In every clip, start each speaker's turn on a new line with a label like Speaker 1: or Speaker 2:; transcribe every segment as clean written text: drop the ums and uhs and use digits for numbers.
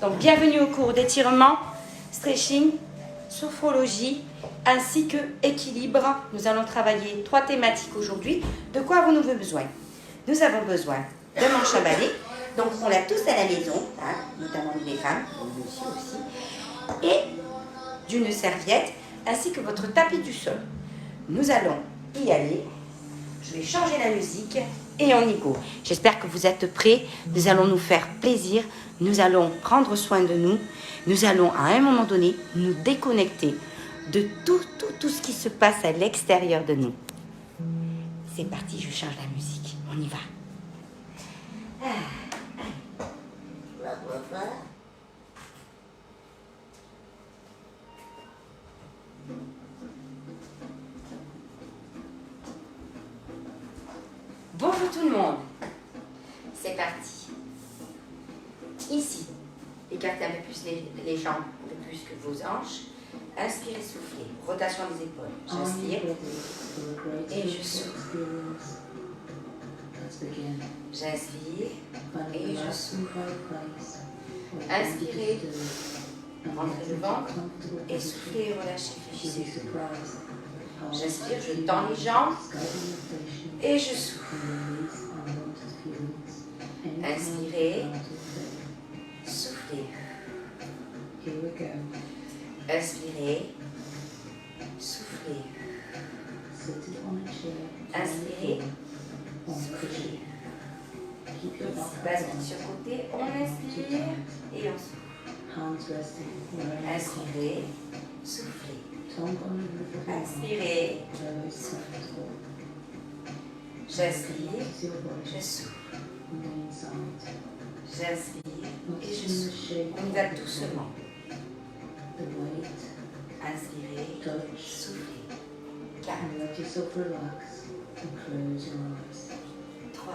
Speaker 1: Donc bienvenue au cours d'étirement, stretching, sophrologie ainsi que équilibre. Nous allons travailler 3 thématiques aujourd'hui. De quoi avons-nous besoin? Nous avons besoin d'un manche à balai. Donc on l'a tous à la maison, hein, notamment les femmes, nous aussi, et d'une serviette ainsi que votre tapis du sol. Nous allons y aller. Je vais changer la musique et on y go. J'espère que vous êtes prêts. Nous allons nous faire plaisir. Nous allons prendre soin de nous. Nous allons à un moment donné nous déconnecter de tout ce qui se passe à l'extérieur de nous. C'est parti, je change la musique. On y va. Bonjour tout le monde. C'est parti. Ici, écartez un peu plus les jambes, un peu plus que vos hanches. Inspirez, soufflez. Rotation des épaules. J'inspire et je souffle. J'inspire et je souffle. Inspirez, rentrez le ventre et soufflez, relâchez, fléchissez. J'inspire, je tends les jambes et je souffle. Inspirez, soufflez. Inspirez, soufflez. Inspirez, soufflez. Bascule sur côté, on inspire et on souffle. Inspirez, soufflez. Inspirez, soufflez. J'inspire, je souffle. J'inspire et je souffle. On y va doucement. Inspirez, soufflez. 4, 3.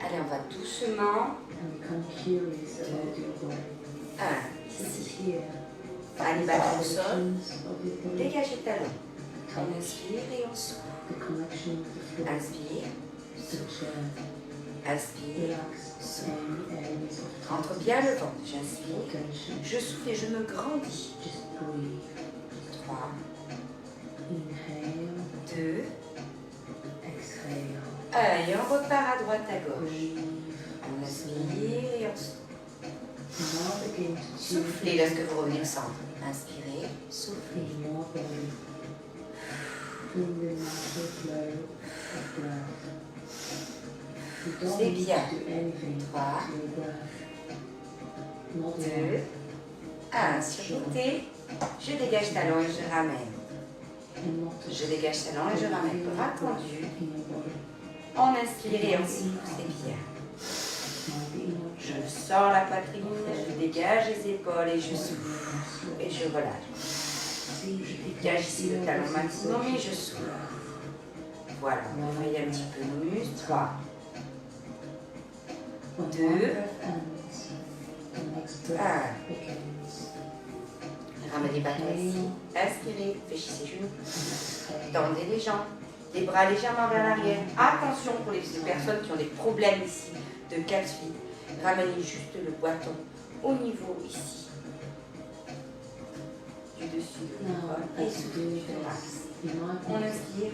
Speaker 1: Allez, on va doucement. 2, 1. Ici. Allez, battre au sol. Dégagez le talon. On inspire et on souffle. Inspire, souffle. Inspire, souffle. Rentre bien le ventre. J'inspire, je souffle et je me grandis. 3, 2, 1. Et on repart à droite, à gauche. On inspire et on souffle. Soufflez lorsque vous revenez au centre. Inspirez, soufflez. C'est bien. 3, 2, 1. Sur côté, je dégage talon et je ramène. Je dégage talon et je ramène. Bras tendus. On inspire et on souffle. C'est bien. Je sors la poitrine, je dégage les épaules et je souffle. Et je relâche. Je dégage ici le talon maximum et je souffle. Voilà, on va travailler un petit peu nos muscles. 3, 2, 1. Ramenez les bâtons ici. Inspirez, fléchissez les genoux. Tendez les jambes. Les bras légèrement vers l'arrière. Attention pour les personnes qui ont des problèmes ici de calcite. Ramenez juste le bâton au niveau ici. Du dessus de l'épaule et soufflez du thorax. On inspire.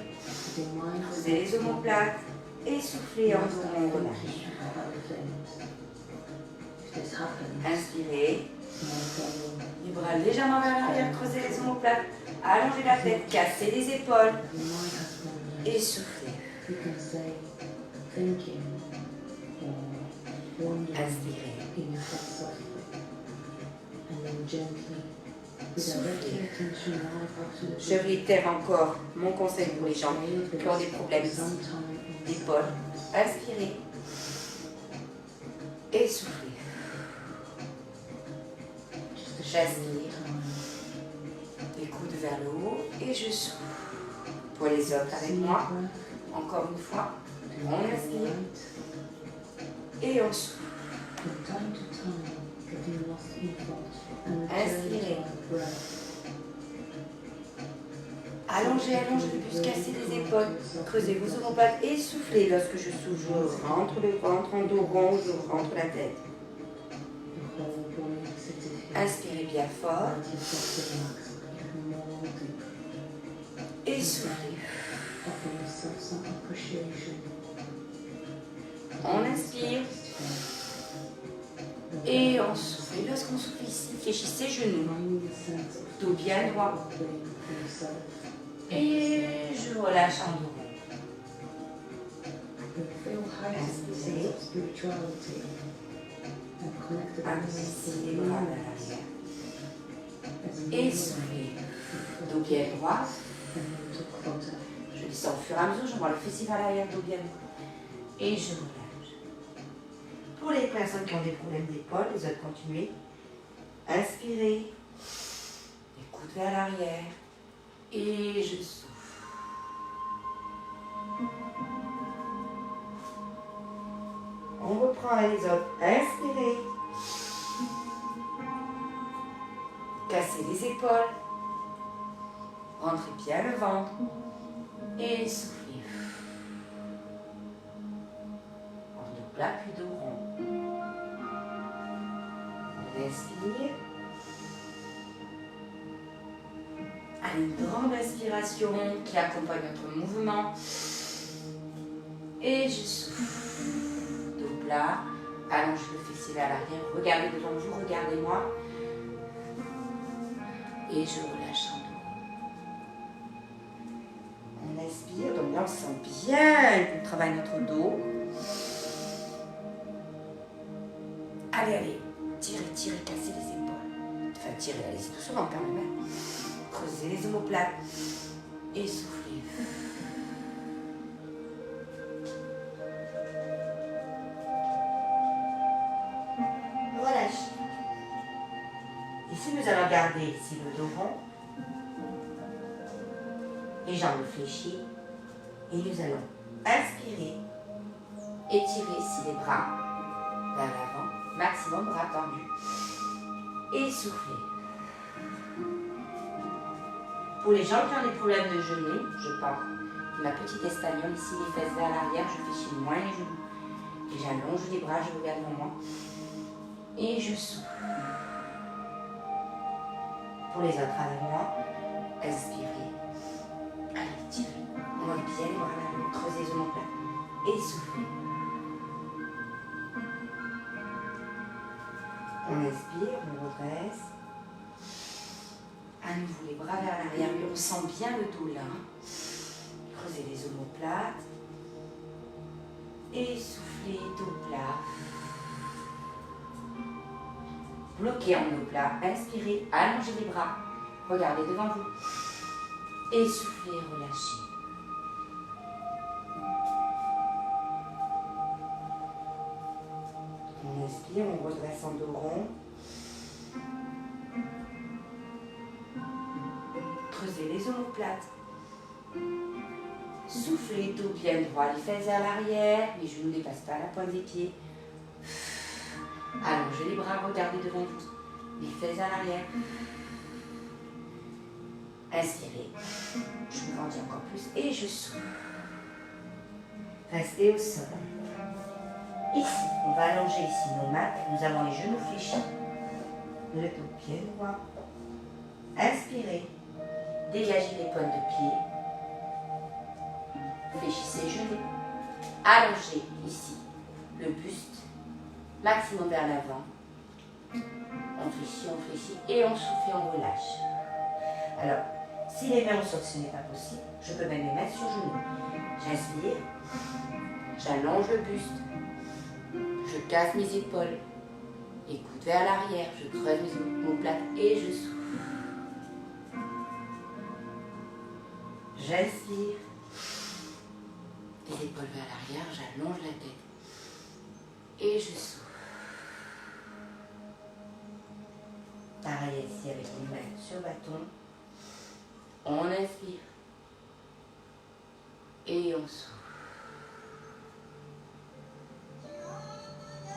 Speaker 1: Creusez les omoplates et soufflez en tournant, on relâche. Inspirez. Les bras légèrement vers l'arrière, creusez les omoplates. Allongez la tête, cassez les épaules. Et soufflez. Inspirez. Soufflez. Je réitère encore mon conseil pour les gens qui ont des problèmes d'épaule. Inspirez. Et soufflez. J'inspire. Les coudes vers le haut et je souffle. Pour les autres avec moi, encore une fois, on inspire et on souffle. Inspirez. Allongez, allongez le buste, cassez les épaules, creusez vos omoplates et soufflez. Lorsque je souffle, je rentre le ventre en dos rond, je rentre la tête. Inspirez bien fort. Et soufflez. On inspire. Et on souffle. Et lorsqu'on souffle ici, fléchissez genoux. Dos bien droit. Et je relâche en dos. Inspirez. Amenez les bras vers l'arrière. Et soufflez. Dos bien droit. Je descends au fur et à mesure, je vois le fessier vers l'arrière, dos bien droit. Et je relâche. Pour les personnes qui ont des problèmes d'épaule, les autres continuez. Inspirez. Les coudes vers l'arrière. Et je souffle. On reprend les autres. Inspirez. Cassez les épaules. Rentrez bien le ventre. Et soufflez. En dos plat puis dos rond. On inspire. Allez, une grande inspiration qui accompagne notre mouvement. Et je souffle. Dos plat. Allonge le fessier vers l'arrière. Regardez devant vous, regardez-moi. Et je relâche en dos. On inspire, donc là on sent bien qu'on travaille notre dos. Allez, allez, tirez, tirez, cassez les épaules. Enfin, tirez, allez-y doucement quand même. Creusez les omoplates et soufflez. Relâche. Ici, nous allons garder ici le dos rond, les jambes fléchies, et nous allons inspirer, étirer ici les bras vers l'avant, maximum bras tendus, et souffler. Pour les gens qui ont des problèmes de genoux, je pense, ma petite espagnole ici, les fesses vers l'arrière, je fléchis moins les genoux, et j'allonge les bras, je regarde devant moi, et je souffle. Pour les autres à l'avant, inspirez. Allez, tirez. On va bien les bras vers l'avant, creusez les omoplates et soufflez. On inspire, on redresse. À nouveau les bras vers l'arrière, mais on sent bien le dos là. Creusez les omoplates et soufflez, dos plat. Bloquez en dos plat, inspirez, allongez les bras, regardez devant vous. Et soufflez, relâchez. On inspire, on redresse en dos rond. Creusez les omoplates. Soufflez, dos bien droit, les fesses vers l'arrière, les genoux ne dépassent pas la pointe des pieds. Allongez les bras, regardez devant vous, les fesses à l'arrière. Inspirez, je me grandis encore plus et je souffle. Restez au sol. Ici, on va allonger ici nos mains, nous avons les genoux fléchis, le dos pied droit. Inspirez, dégagez les pointes de pied, fléchissez les genoux, allongez ici le buste. Maximum vers l'avant. On fléchit et on souffle et on relâche. Alors, si les mains ressortent, ce n'est pas possible, je peux même les mettre sur genoux. J'inspire, j'allonge le buste, je casse mes épaules, les coudes vers l'arrière, je creuse mes omoplates et je souffle. J'inspire, les épaules vers l'arrière, j'allonge la tête et je souffle. Pareil ici avec les mains sur le bâton. On inspire. Et on souffle.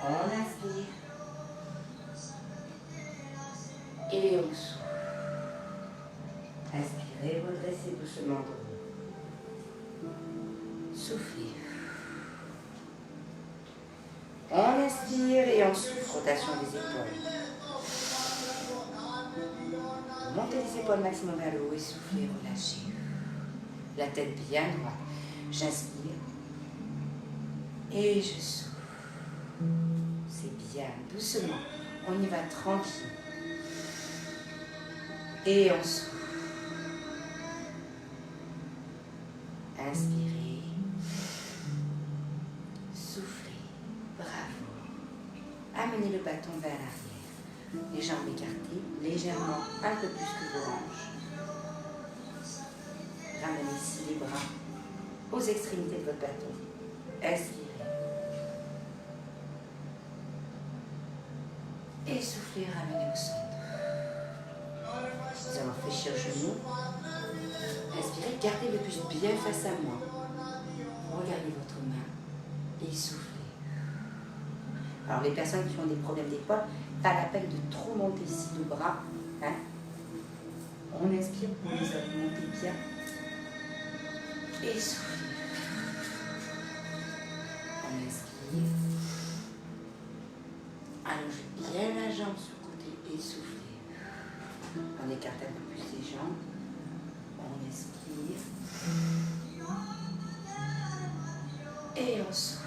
Speaker 1: On inspire. Et on souffle. Inspirez, redressez doucement. Soufflez. On inspire et on souffle. Rotation des épaules. Montez les épaules maximum vers le haut et soufflez, relâchez. La tête bien droite. J'inspire. Et je souffle. C'est bien, doucement. On y va tranquille. Et on souffle. Inspirez. Soufflez. Bravo. Amenez le bâton vers l'arrière. Les jambes écartées, légèrement un peu plus que vos hanches. Ramenez ici les bras aux extrémités de votre bâton. Inspirez. Et soufflez, ramenez au centre. Nous allons fléchir le genou. Inspirez, gardez le buste bien face à moi. Regardez votre main et soufflez. Alors les personnes qui ont des problèmes d'épaule, pas la peine de trop monter ici le bras. Hein? On inspire pour les monter bien. Et soufflez. On inspire. Allongez bien la jambe sur le côté et soufflez. On écarte un peu plus les jambes. On inspire. Et on souffle.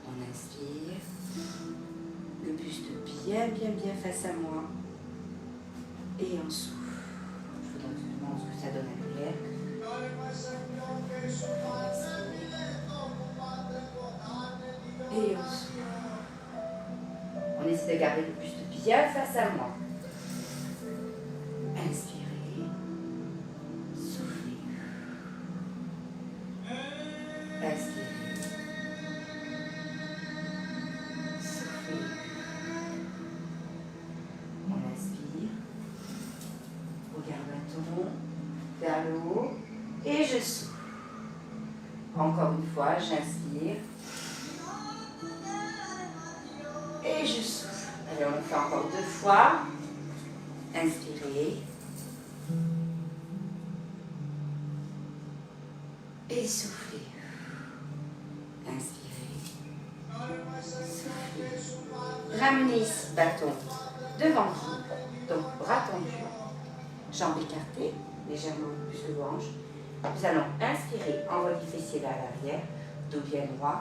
Speaker 1: On inspire. Le buste bien face à moi. Et on souffle. Je vous demande ce que ça donne à l'arrière. Et on souffle. On essaie de garder le buste bien face à moi. Inspirez. Soufflez. Inspirez. Soufflez. On inspire. Regarde bâton vers le haut. Et je souffle. Encore une fois, j'inspire. Et je souffle. Allez, on le fait encore 2 fois. Inspirez. Et soufflez. Inspirez. Soufflez. Ramenez ici le bâton devant vous. Donc, bras tendus. Jambes écartées. Légèrement plus que vos hanches. Nous allons inspirer. Envoie les fessiers vers l'arrière. Dos bien droit.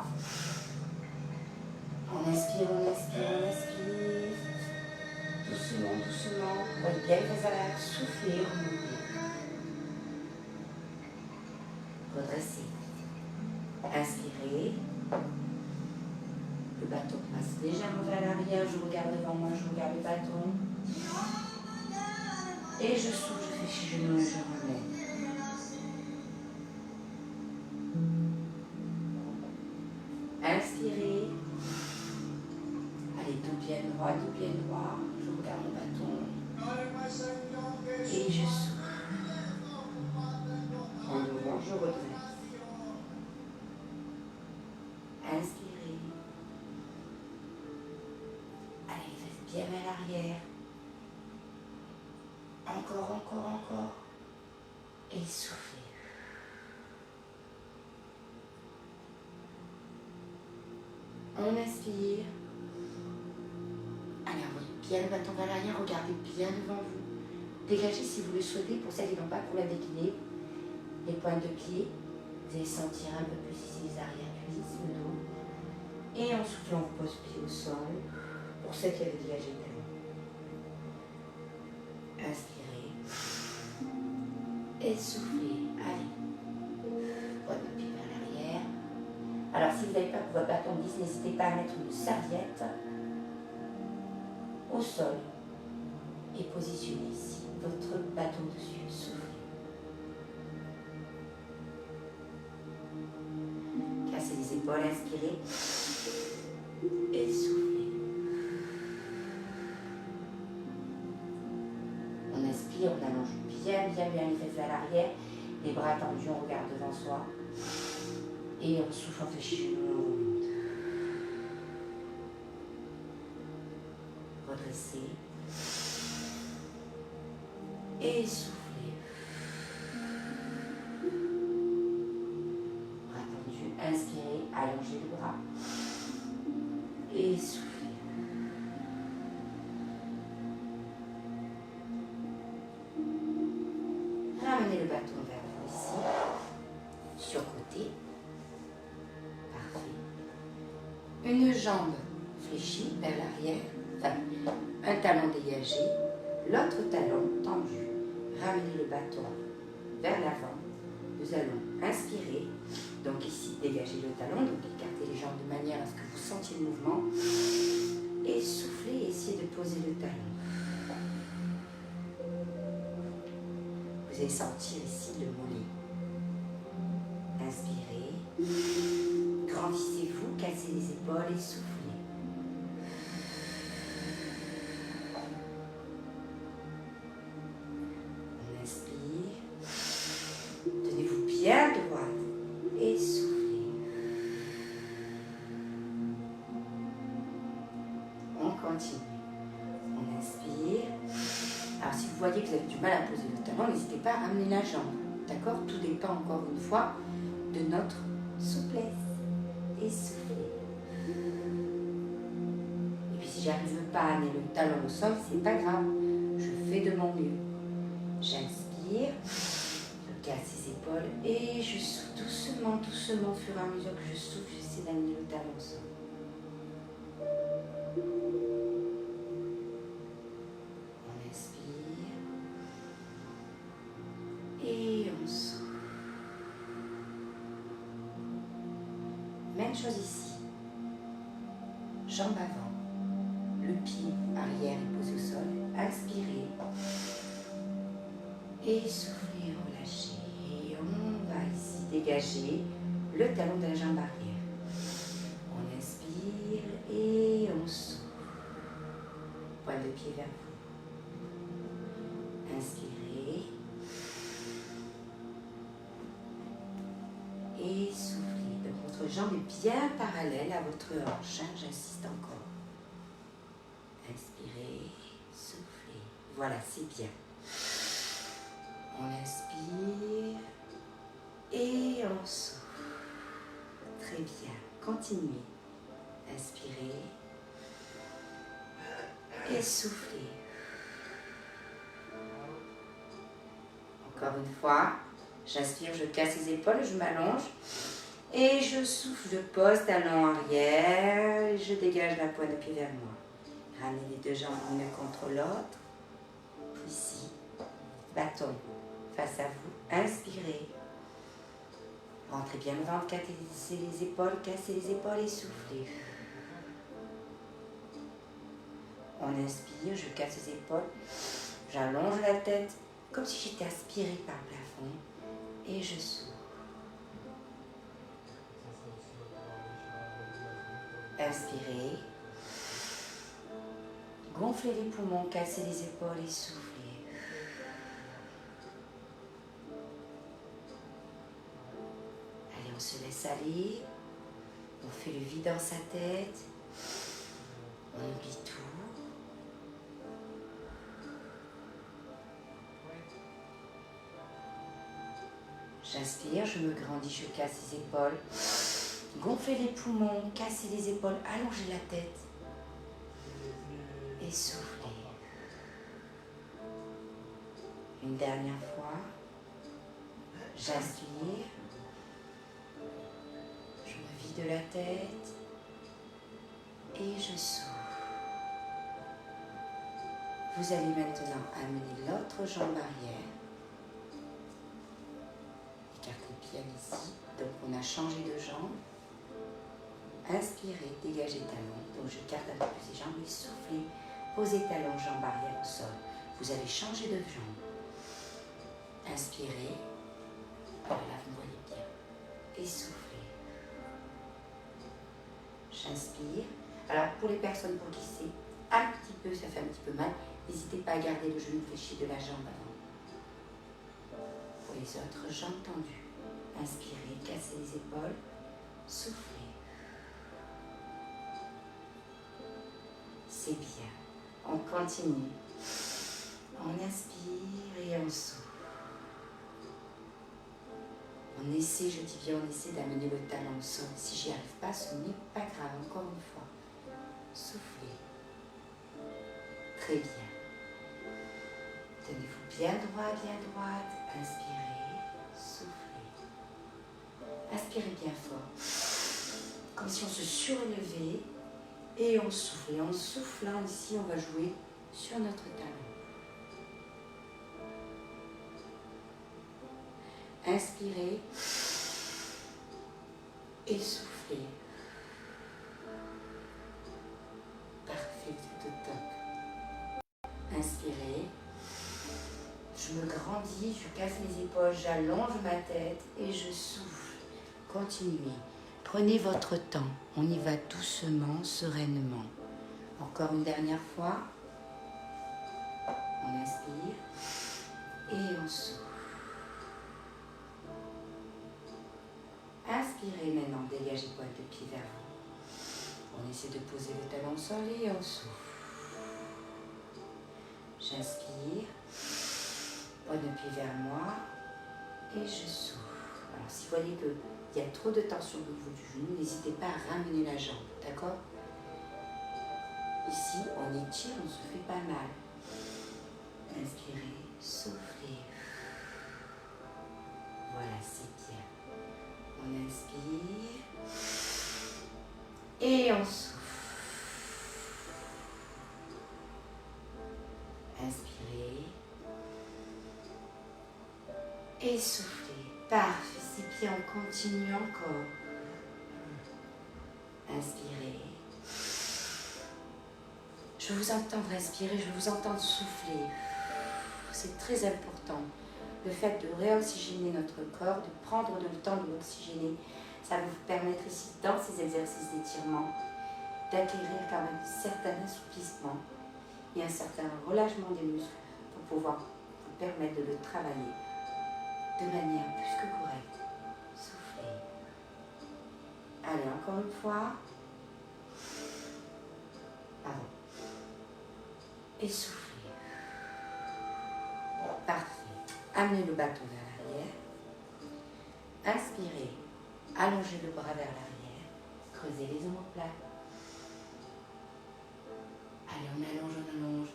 Speaker 1: On inspire, on inspire, on inspire. Doucement, doucement. Voyez bien les à souffler, remonter. Redressez. Inspirez. Le bâton passe légèrement vers l'arrière. Je regarde devant moi, je regarde le bâton. Et je souffle, je fais chez genou et je remets. Inspirez. Allez, dos bien droit, dos bien droit. Je regarde mon bâton. Et je souffle. En devant, je redresse. Inspirez. Allez, faites bien à l'arrière. Encore, encore, encore. Et soufflez. On inspire. Allez, envoyez bien le bâton vers l'arrière, regardez bien devant vous. Dégagez si vous le souhaitez, pour celles qui n'ont pas de problème d'équilibre. Les pointes de pied, vous allez sentir un peu plus ici les arrière-cuisses, le dos. Et en soufflant, on pose pied au sol, pour celles qui avaient dégagé le talon. Inspirez. Et soufflez. Allez. Pointe de pied vers l'arrière. Alors, si vous n'avez pas pour votre bâton glisse, n'hésitez pas à mettre une serviette au sol et positionnez ici votre bâton dessus. Soufflez. Cassez les épaules, inspirez et soufflez. On inspire, on allonge bien les fesses vers l'arrière, les bras tendus, on regarde devant soi. Et on souffle, on fait chier, on remonte. Redressez. Et soufflez. Bras tendus, inspirez, allongez le bras. Et soufflez. jambe fléchie vers l'arrière, enfin, un talon dégagé, l'autre talon tendu. Ramenez le bâton vers l'avant. Nous allons inspirer. Donc ici, dégagez le talon, donc écartez les jambes de manière à ce que vous sentiez le mouvement. Et soufflez et essayez de poser le talon. Vous allez sentir ici le mollet. Inspirez. Grandissez-vous, cassez les épaules et soufflez. On inspire. Tenez-vous bien droite et soufflez. On continue. On inspire. Alors si vous voyez que vous avez du mal à poser le talon, n'hésitez pas à amener la jambe. D'accord? Tout dépend encore une fois de notre souplesse. Et soufflez. Et puis si j'arrive pas à amener le talon au sol, c'est pas grave. Je fais de mon mieux. J'inspire, je casse les épaules et je souffle doucement, doucement, au fur et à mesure que je souffle, j'essaie d'amener le talon au sol. On inspire et on souffle. Même chose ici. Jambe avant. Le pied arrière est posé au sol. Inspirez. Et soufflez, relâchez. Et on va ici dégager le talon de la jambe arrière. On inspire et on souffle. Pointe de pied vers vous. Inspirez. Et soufflez. Donc votre jambe est bien parallèle à votre hanche. J'insiste encore. Inspirez, soufflez. Voilà, c'est bien. On inspire et on souffle. Très bien. Continuez. Inspirez et soufflez. Encore une fois. J'inspire, je casse les épaules, je m'allonge. Et je souffle, je pose talon arrière. Et je dégage la pointe de pied vers moi. Ramenez les deux jambes l'une contre l'autre. Ici. Bâton face à vous. Inspirez. Rentrez bien le ventre, cassez les épaules et soufflez. On inspire, je casse les épaules. J'allonge la tête comme si j'étais aspirée par le plafond. Et je souffle. Inspirez. Gonflez les poumons, cassez les épaules et soufflez. Allez, on se laisse aller. On fait le vide dans sa tête. On oublie tout. J'inspire, je me grandis, je casse les épaules. Gonflez les poumons, cassez les épaules, allongez la tête. Et soufflez. Une dernière fois. J'inspire. Je me vide la tête. Et je souffle. Vous allez maintenant amener l'autre jambe arrière. Écartez bien ici. Donc on a changé de jambe. Inspirez, dégagez talon. Donc je garde un peu plus les jambes et soufflez. Posez talon, jambe arrière au sol. Vous allez changer de jambe. Inspirez. Voilà, vous voyez bien. Et soufflez. J'inspire. Alors pour les personnes pour qui c'est un petit peu, ça fait un petit peu mal, n'hésitez pas à garder le genou fléchi de la jambe avant. Pour les autres, jambes tendues. Inspirez, cassez les épaules. Soufflez. C'est bien. On continue. On inspire et on souffle. On essaie, je dis bien, on essaie d'amener le talon au sol. Si j'y arrive pas, ce n'est pas grave. Encore une fois. Soufflez. Très bien. Tenez-vous bien droit, bien droite. Inspirez. Soufflez. Inspirez bien fort. Comme si on se surélevait. Et on souffle. Et en soufflant ici, on va jouer sur notre talon. Inspirez et soufflez. Parfait, vous êtes au top. Inspirez. Je me grandis, je casse mes épaules, j'allonge ma tête et je souffle. Continuez. Prenez votre temps. On y va doucement, sereinement. Encore une dernière fois. On inspire et on souffle. Inspirez maintenant, dégagez pointe de pied vers vous. On essaie de poser le talon au sol et on souffle. J'inspire, pointe de pied vers moi et je souffle. Alors si vous voyez qu'il y a trop de tension au niveau du genou, n'hésitez pas à ramener la jambe, d'accord? Ici, on étire, on ne se fait pas mal. Inspirez, soufflez. Voilà, c'est bien. On inspire et on souffle. Inspirez et soufflez. Parfait, c'est bien, on continue encore. Inspirez. Je vous entends respirer, je vous entends souffler. C'est très important. Le fait de réoxygéner notre corps, de prendre le temps de l'oxygéner, ça va vous permettre ici, dans ces exercices d'étirement, d'acquérir quand même un certain assouplissement et un certain relâchement des muscles pour pouvoir vous permettre de le travailler de manière plus que correcte. Soufflez. Allez, encore une fois. Pardon. Et soufflez. Parfait. Amenez le bâton vers l'arrière. Inspirez. Allongez le bras vers l'arrière. Creusez les omoplates. Allez, on allonge, on allonge.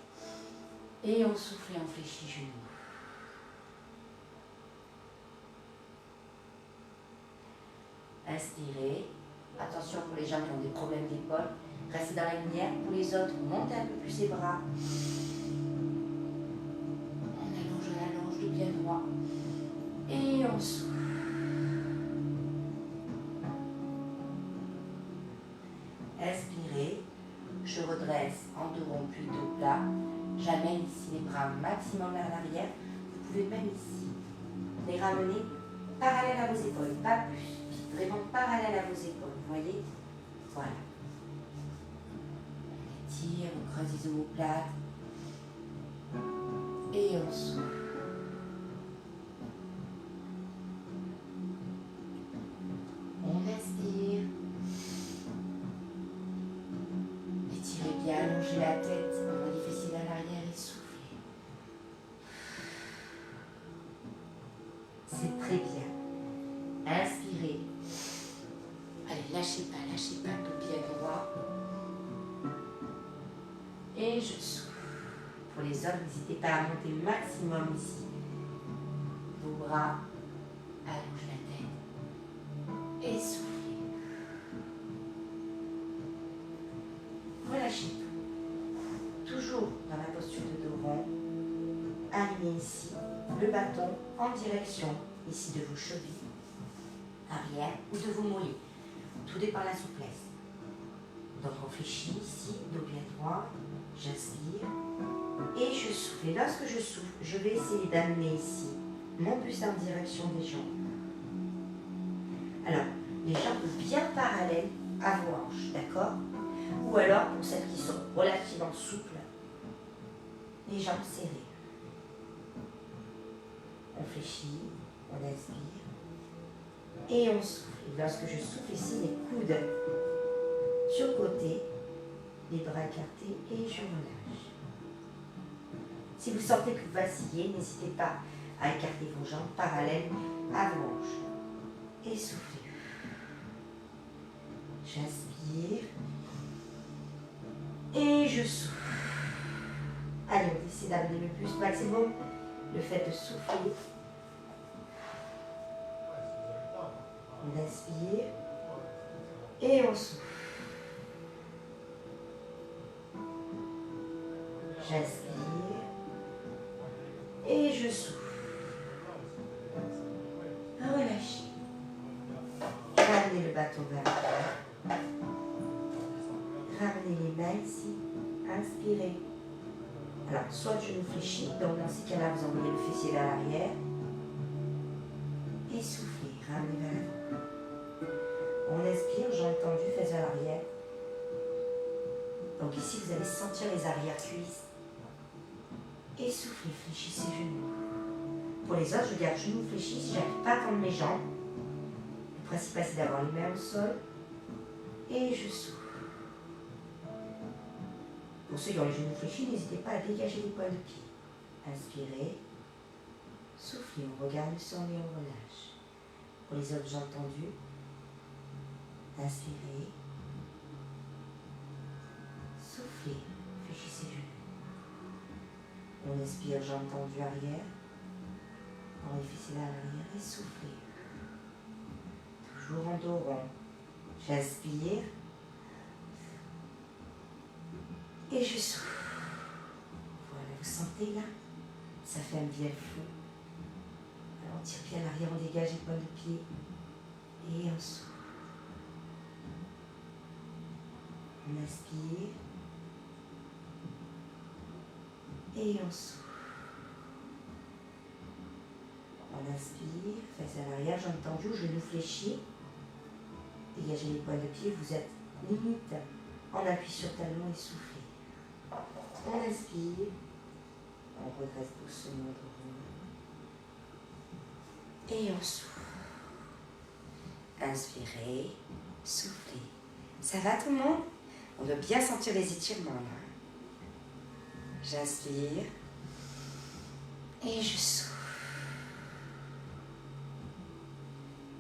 Speaker 1: Et on souffle et on fléchit genoux. Inspirez. Attention pour les gens qui ont des problèmes d'épaule. Restez dans la lumière. Pour les autres, montez un peu plus les bras. On allonge le bien droit. Et on souffle. Inspirez. Je redresse en dos rond plutôt plat. J'amène ici les bras maximum vers l'arrière. Vous pouvez même ici les ramener parallèles à vos épaules, pas plus. Vraiment parallèles à vos épaules, vous voyez? Voilà. On étire, on creuse les omoplates. Et on souffle. On inspire. Étirez bien, allongez la tête, manifestez vers l'arrière et soufflez. C'est très bien. Inspirez. Allez, lâchez pas le pied droit. Et je souffle. Pour les hommes, n'hésitez pas à monter le maximum ici. Vos bras, allongez la tête. Et soufflez. Relâchez tout. Toujours dans la posture de dos rond. Alignez ici le bâton en direction ici de vos chevilles, arrière ou de vos mollets. Tout dépend de la souplesse. Donc on fléchit ici, dos bien droit. J'inspire et je souffle. Et lorsque je souffle, je vais essayer d'amener ici mon buste en direction des jambes. Alors, les jambes bien parallèles à vos hanches, d'accord? Ou alors, pour celles qui sont relativement souples, les jambes serrées. On fléchit, on inspire et on souffle. Et lorsque je souffle ici, les coudes sur le côté, les bras écartés et je relâche. Si vous sentez que vous vacillez, n'hésitez pas à écarter vos jambes parallèles à vos hanches. Et soufflez. J'inspire et je souffle. Allez, on essaie d'amener le plus maximum le fait de souffler. On inspire et on souffle. J'inspire. Et je souffle. Relâchez. Ramenez le bâton vers l'arrière. Ramenez les mains ici. Inspirez. Alors, soit le genou fléchi, donc dans ces cas-là, vous envoyez le fessier vers l'arrière. Et soufflez, ramenez vers l'avant. On inspire, jambes tendues, fesses vers l'arrière. Donc ici, vous allez sentir les arrière-cuisses. Et soufflez, fléchissez genoux. Pour les autres, je garde genoux fléchis si je n'arrive pas à tendre mes jambes. Le principal, c'est d'avoir les mains au sol. Et je souffle. Pour ceux qui ont les genoux fléchis, n'hésitez pas à dégager les points de pied. Inspirez. Soufflez, on regarde le sang et on relâche. Pour les autres, jambes tendues. Inspirez. Soufflez, fléchissez genoux. On inspire, jambes tendues arrière. On réfléchit vers l'arrière et soufflez. Toujours en dos rond. J'inspire. Et je souffle. Voilà, vous sentez là? Ça fait un bien fou. Alors on tire bien l'arrière, on dégage les points de pied. Et on souffle. On inspire. Et on souffle. On inspire, face à l'arrière, jambes tendues, genoux fléchis. Dégagez les points de pied, vous êtes limite en appui sur talon et soufflez. On inspire, on redresse doucement le rond. Et on souffle. Inspirez, soufflez. Ça va tout le monde? On doit bien sentir les étirements là. J'inspire et je souffle.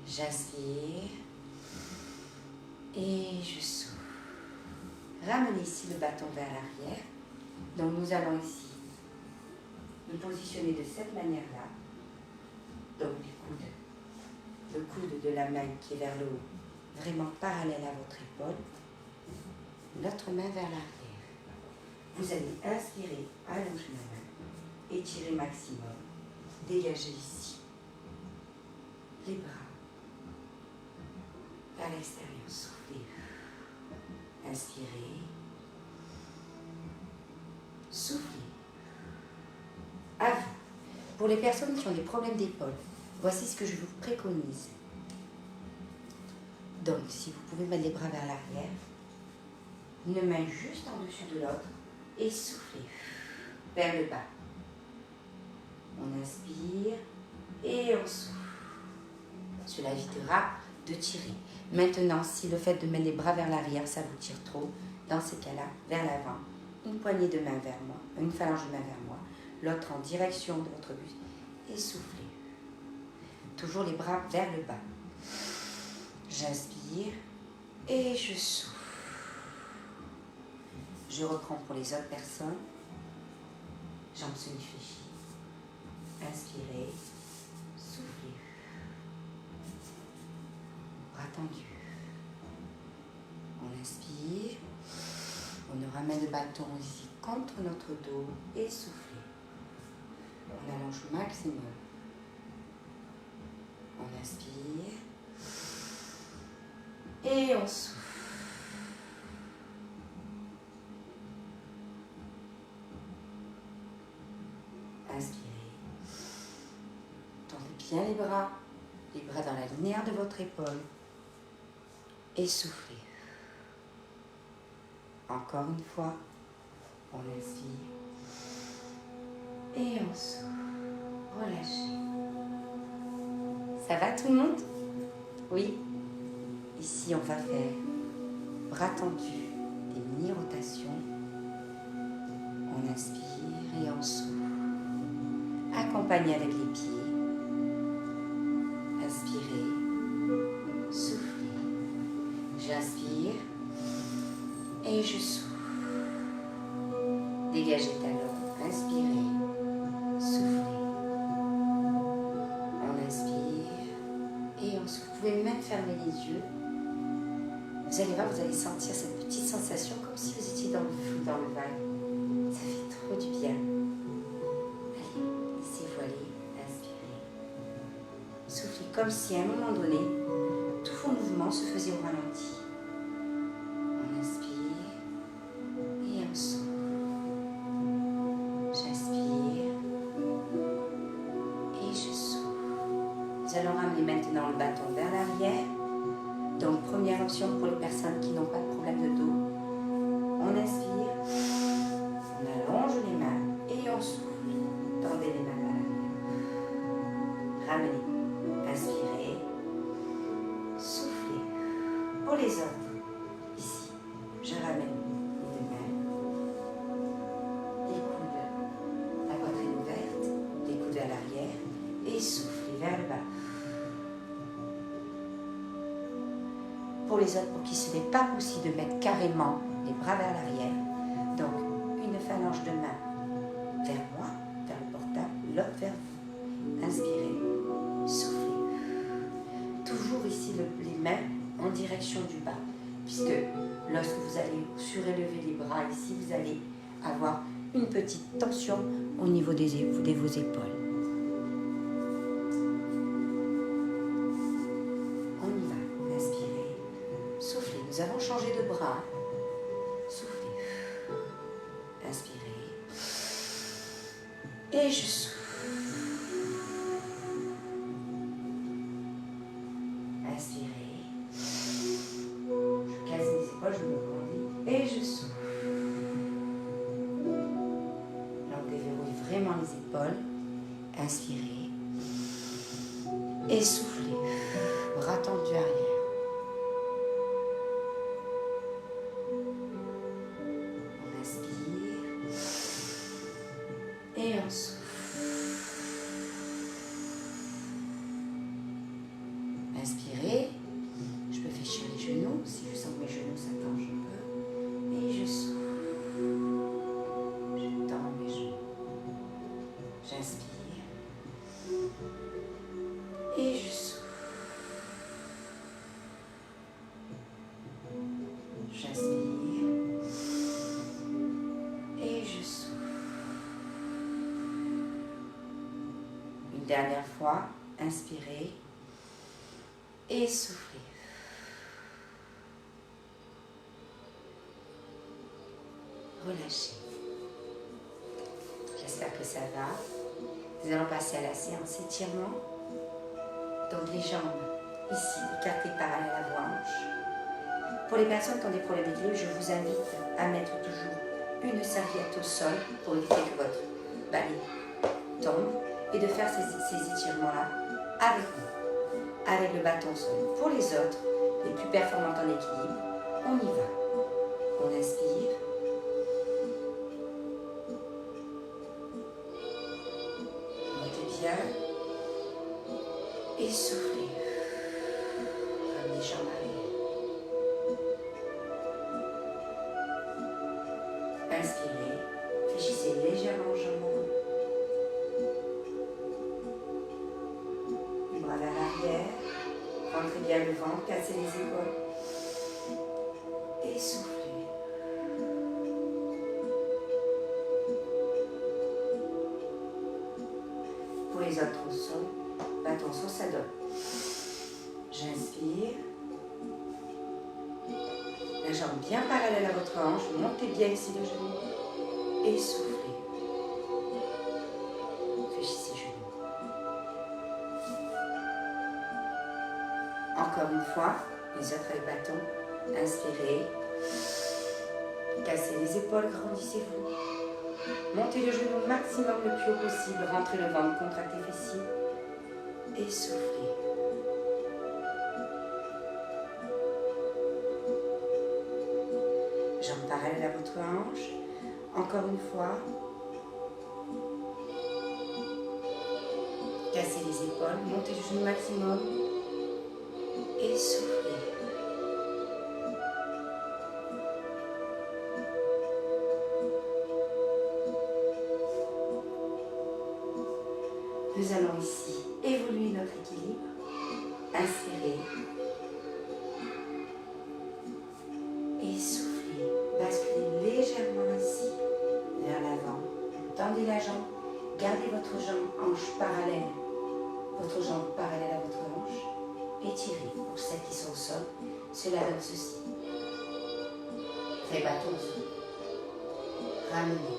Speaker 1: J'inspire et je souffle. Ramenez ici le bâton vers l'arrière. Donc nous allons ici nous positionner de cette manière-là. Donc le coude de la main qui est vers le haut, vraiment parallèle à votre épaule. L'autre main vers l'arrière. Vous allez inspirer, allonger la main, étirer maximum, dégager ici les bras vers l'extérieur, soufflez, inspirez, soufflez. À vous. Pour les personnes qui ont des problèmes d'épaule, voici ce que je vous préconise. Donc, si vous pouvez mettre les bras vers l'arrière, une main juste en dessus de l'autre, et soufflez vers le bas. On inspire et on souffle. Cela évitera de tirer. Maintenant, si le fait de mettre les bras vers l'arrière, ça vous tire trop, dans ces cas-là, vers l'avant, une poignée de main vers moi, une phalange de main vers moi, l'autre en direction de votre buste, et soufflez. Toujours les bras vers le bas. J'inspire et je souffle. Je reprends pour les autres personnes. Jambes semi-fléchies. Inspirez. Soufflez. Bras tendus. On inspire. On ramène le bâton ici contre notre dos et soufflez. On allonge au maximum. On inspire. Et on souffle. Inspirez. Tendez bien les bras dans la linéaire de votre épaule. Et soufflez. Encore une fois, on inspire. Et on souffle. Relâchez. Ça va tout le monde? Oui? Ici, on va faire bras tendus, des mini-rotations. On inspire et on souffle. Accompagnez avec les pieds. Inspirez. Soufflez. J'inspire. Et je souffle. Dégagez talons. Inspirez. Soufflez. On inspire. Et on souffle. Vous pouvez même fermer les yeux. Vous allez voir, vous allez sentir cette petite sensation comme si vous étiez dans le flou, dans le vague. Ça fait trop du comme si à un moment donné, tous vos mouvements se faisaient au ralenti. On inspire et on souffle. J'inspire et je souffle. Nous allons ramener maintenant le bâton vers l'arrière. Donc, première option pour les personnes qui n'ont pas de problème de dos. On inspire, on allonge les mains et on souffle. Tendez les mains vers l'arrière. Ramenez, inspirez, soufflez. Pour les autres, ici, je ramène les deux mains, les coudes, la poitrine ouverte, les coudes vers l'arrière et soufflez vers le bas. Pour les autres, pour qui ce n'est pas possible de mettre carrément les bras vers l'arrière, donc une phalange de main vers moi, vers le portable, l'autre vers vous. Inspirez, soufflez. Toujours ici les mains en direction du bas, puisque lorsque vous allez surélever les bras ici, vous allez avoir une petite tension au niveau de vos épaules. Nous avons changé de bras. Soufflez. Inspirez. Et je souffle. Inspirez. Je casse les épaules, je me grandis. Et je souffle. Alors déverrouillez vraiment les épaules. Inspirez. Et soufflez. Bras tendus arrière. Et on souffle. Inspirez. Je peux fléchir les genoux. Si je sens que mes genoux s'attendent, je peux. Et je souffle. Je tends mes genoux. J'inspire. Et je souffle. J'inspire. Et je souffle. Une dernière fois, inspirez et soufflez. Relâchez. J'espère que ça va. Nous allons passer à la séance étirement. Donc les jambes ici écartées parallèles à vos hanches. Pour les personnes qui ont des problèmes d'équilibre, je vous invite à mettre toujours une serviette au sol pour éviter que votre balai tombe et de faire ces étirements-là avec nous, avec le bâton au sol. Pour les autres, les plus performantes en équilibre, on y va. On inspire. Montez bien. Et soufflez. Comme les jambes arrière. Inspirez. Fléchissez légèrement aux jambes. Les bras vers l'arrière. Rentrez bien le ventre, cassez les épaules. Et soufflez. Pour les autres au sol, bâton sur sa donne. J'inspire. La jambe bien parallèle à votre hanche. Montez bien ici le genou. Et soufflez. Fléchissez les genoux. Encore une fois, les autres avec bâton. Inspirez. Cassez les épaules, grandissez-vous. Montez le genou au maximum le plus haut possible. Rentrez le ventre, contractez les fessiers. Et soufflez. Jambes parallèles à votre hanche. Encore une fois. Cassez les épaules, montez le genou maximum. Et soufflez. Nous allons ici évoluer notre équilibre. Inspirez. Et soufflez. Basculez légèrement ici, vers l'avant. Tendez la jambe. Gardez votre jambe hanche parallèle Votre jambe parallèle à votre hanche. Étirez. Pour celles qui sont au sol, cela donne ceci. Fait bâton au sol. Ramenez.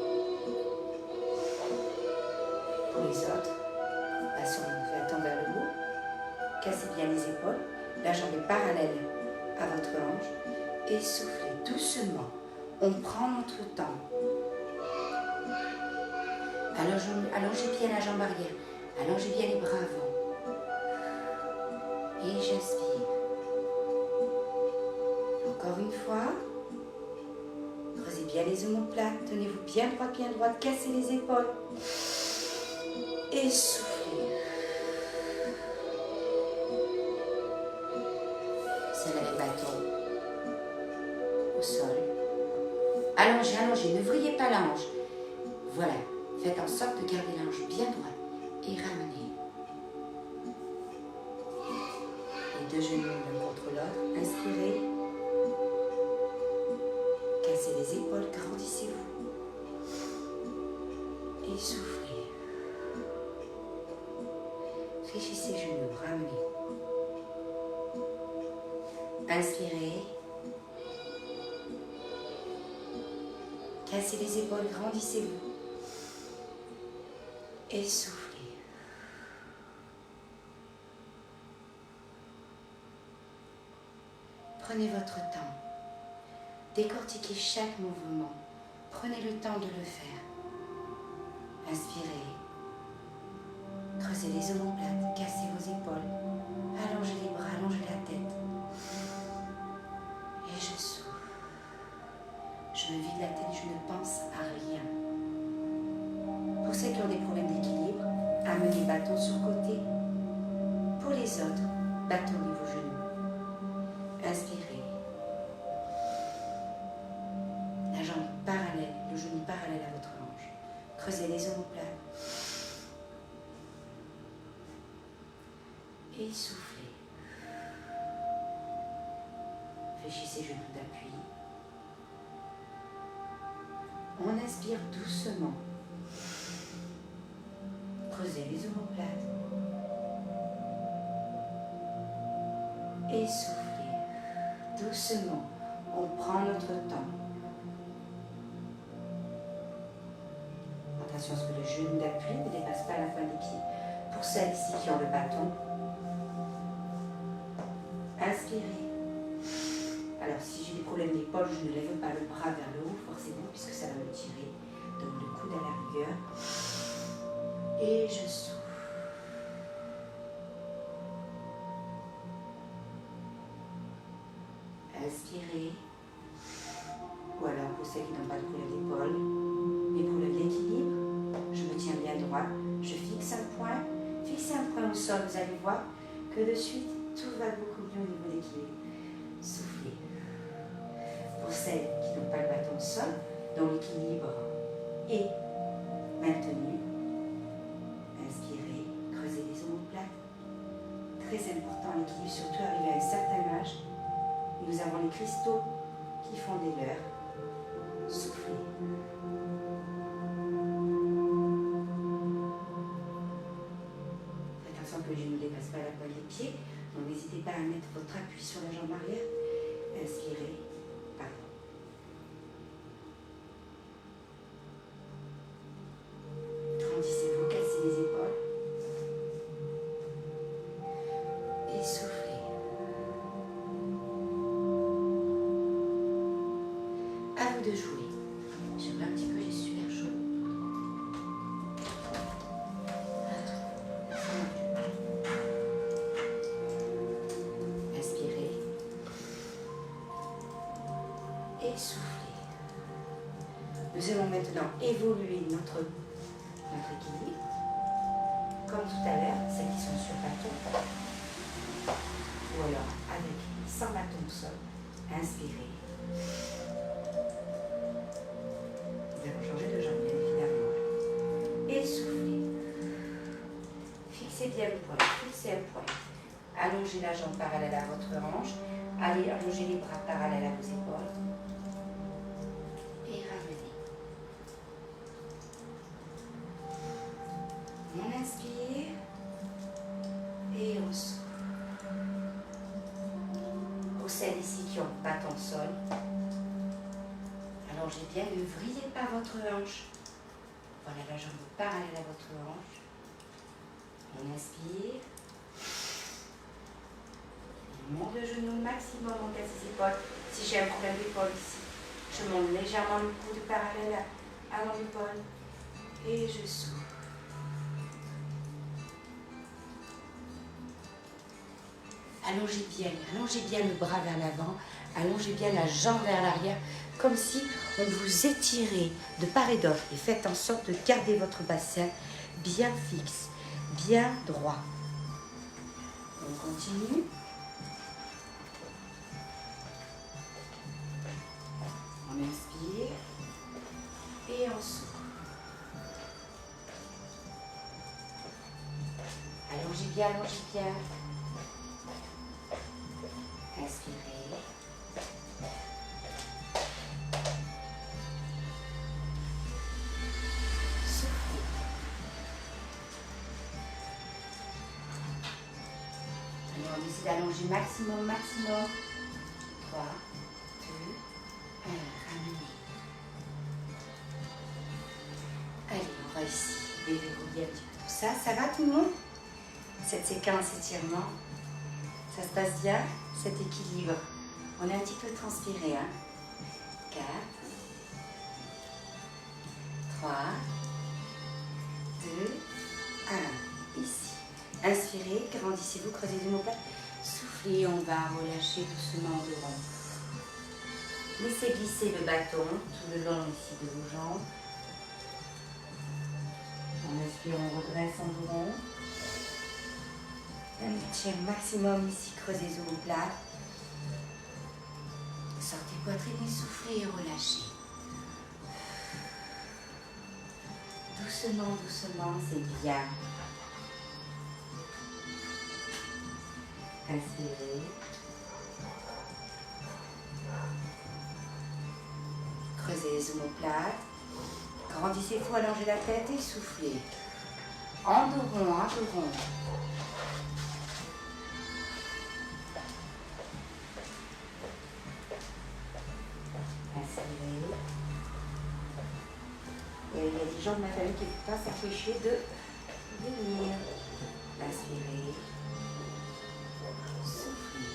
Speaker 1: Pour les autres, passons la tendre vers le haut. Cassez bien les épaules. La jambe est parallèle à votre hanche. Et soufflez doucement. On prend notre temps. Allongez bien la jambe arrière. Allongez bien les bras avant. Et j'inspire. Encore une fois. Creusez bien les omoplates. Tenez-vous bien droite. Cassez les épaules. Et soufflez. Serrez les bâtons au sol. Allongez. Ne vrillez pas la hanche. Voilà. Faites en sorte de garder la hanche bien droite. Et ramenez. Les deux genoux l'un contre l'autre. Inspirez. Cassez les épaules. Grandissez-vous. Et soufflez. Fléchissez les genoux. Ramenez. Inspirez. Cassez les épaules. Grandissez-vous. Et soufflez. Prenez votre temps. Décortiquez chaque mouvement. Prenez le temps de le faire. Inspirez. Creusez les omoplates. Cassez vos épaules. Allongez les bras. Allongez la tête. Et je souffle. Je me vide la tête. Je ne pense à rien. Pour ceux qui ont des problèmes d'équilibre, amenez bâton sur le côté. Pour les autres, bâtonnez vos genoux. Inspirez. La jambe parallèle, le genou parallèle à votre hanche. Creusez les omoplates. Et soufflez. Fléchissez genoux d'appui. On inspire doucement. Creusez les omoplates. Et soufflez. Doucement, on prend notre temps. Attention à ce que le genou d'appui ne dépasse pas la pointe des pieds. Pour celles ici qui ont le bâton, inspirez. Alors si j'ai des problèmes d'épaule, je ne lève pas le bras vers le haut forcément puisque ça va me tirer. Donc le coude à la rigueur. Et je souffle. Inspirez. Ou alors pour celles qui n'ont pas de problème d'épaule, mais problème d'équilibre, je me tiens bien droit, je fixe un point. Fixez un point au sol, vous allez voir que de suite, tout va beaucoup mieux au niveau d'équilibre. Soufflez. Pour celles qui n'ont pas le bâton au sol, dont l'équilibre est maintenu, inspirez, creusez les omoplates. Très important l'équilibre, surtout arrivé à un certain âge. Nous avons les cristaux qui font des leurres. Soufflez. Faites attention que les genoux ne dépassent pas la pointe des pieds. Donc n'hésitez pas à mettre votre appui sur la jambe arrière. Inspirez. Pardon. Grandissez-vous, cassez les épaules. Et soufflez. À vous de jouer. Je vois un petit peu, j'ai super chaud. Inspirez. Et soufflez. Nous allons maintenant évoluer notre équilibre. Comme tout à l'heure, celles qui sont sur bâton. Ou alors avec sans bâton au sol. Inspirez. Nous allons changer de jambe, bien évidemment. Et soufflez. Fixez bien le point. Fixez un point. Allongez la jambe parallèle à votre hanche. Allez allonger les bras parallèles à vos épaules. Et ramenez. On inspire. Attention, bâton sol. Allongez bien, ne vrillez pas votre hanche. Voilà la jambe parallèle à votre hanche. On inspire. On monte le genou maximum, on casse les épaules. Si j'ai un problème d'épaule ici, je monte légèrement le coude parallèle à mon épaule. Et je souffle. Allongez bien le bras vers l'avant, allongez bien la jambe vers l'arrière, comme si on vous étirait de part et d'autre. Et faites en sorte de garder votre bassin bien fixe, bien droit. On continue. On inspire et on souffle. Allongez bien, allongez bien. Inspirez. Soufflez. Alors, on essaie d'allonger maximum. 3, 2, 1. Ramenez. Allez, on va ici déverrouiller un petit peu tout ça. Ça va tout le monde? Cette séquence étirement, ça se passe bien? Cet équilibre. On est un petit peu transpiré. 4, 3, 2, 1. Ici. Inspirez, grandissez-vous, creusez les omoplates. Soufflez, on va relâcher doucement de rond. Laissez glisser le bâton tout le long ici de vos jambes. On inspire, on redresse en dos rond. Un maintien maximum ici, creusez les omoplates. Sortez poitrine et soufflez et relâchez. Doucement, c'est bien. Inspirez. Creusez les omoplates. Grandissez-vous, allongez la tête et soufflez. En dos rond, en dos rond. Inspirez. Et il y a des gens de ma famille qui ne peuvent pas s'empêcher de venir. Inspirez. Soufflez.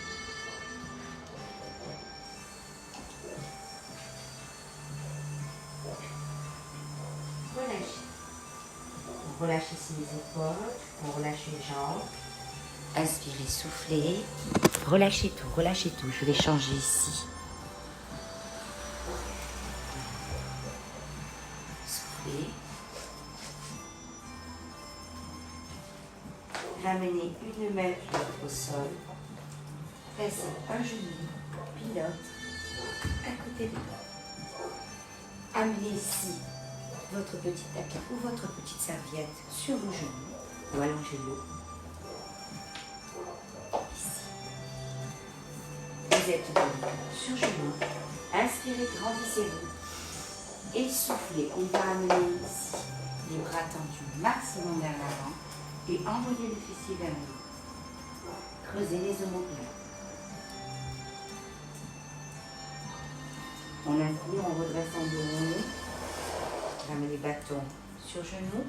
Speaker 1: Relâchez. Vous relâchez ici les épaules, vous relâchez les jambes. Inspirez, soufflez. Relâchez tout. Je vais changer ici. Soufflez. Ramenez une main au sol. Placez un genou, puis l'autre, à côté de l'autre. Amenez ici votre petit tapis ou votre petite serviette sur vos genoux ou allongez-le. Ici. Vous êtes sur genoux. Inspirez, grandissez-vous. Et soufflez. On va amener ici les bras tendus maximum vers l'avant et envoyez le fessier vers le haut. Creusez les omoplates. On inspire, on redresse en dos rond. Ramenez les bâtons sur genoux.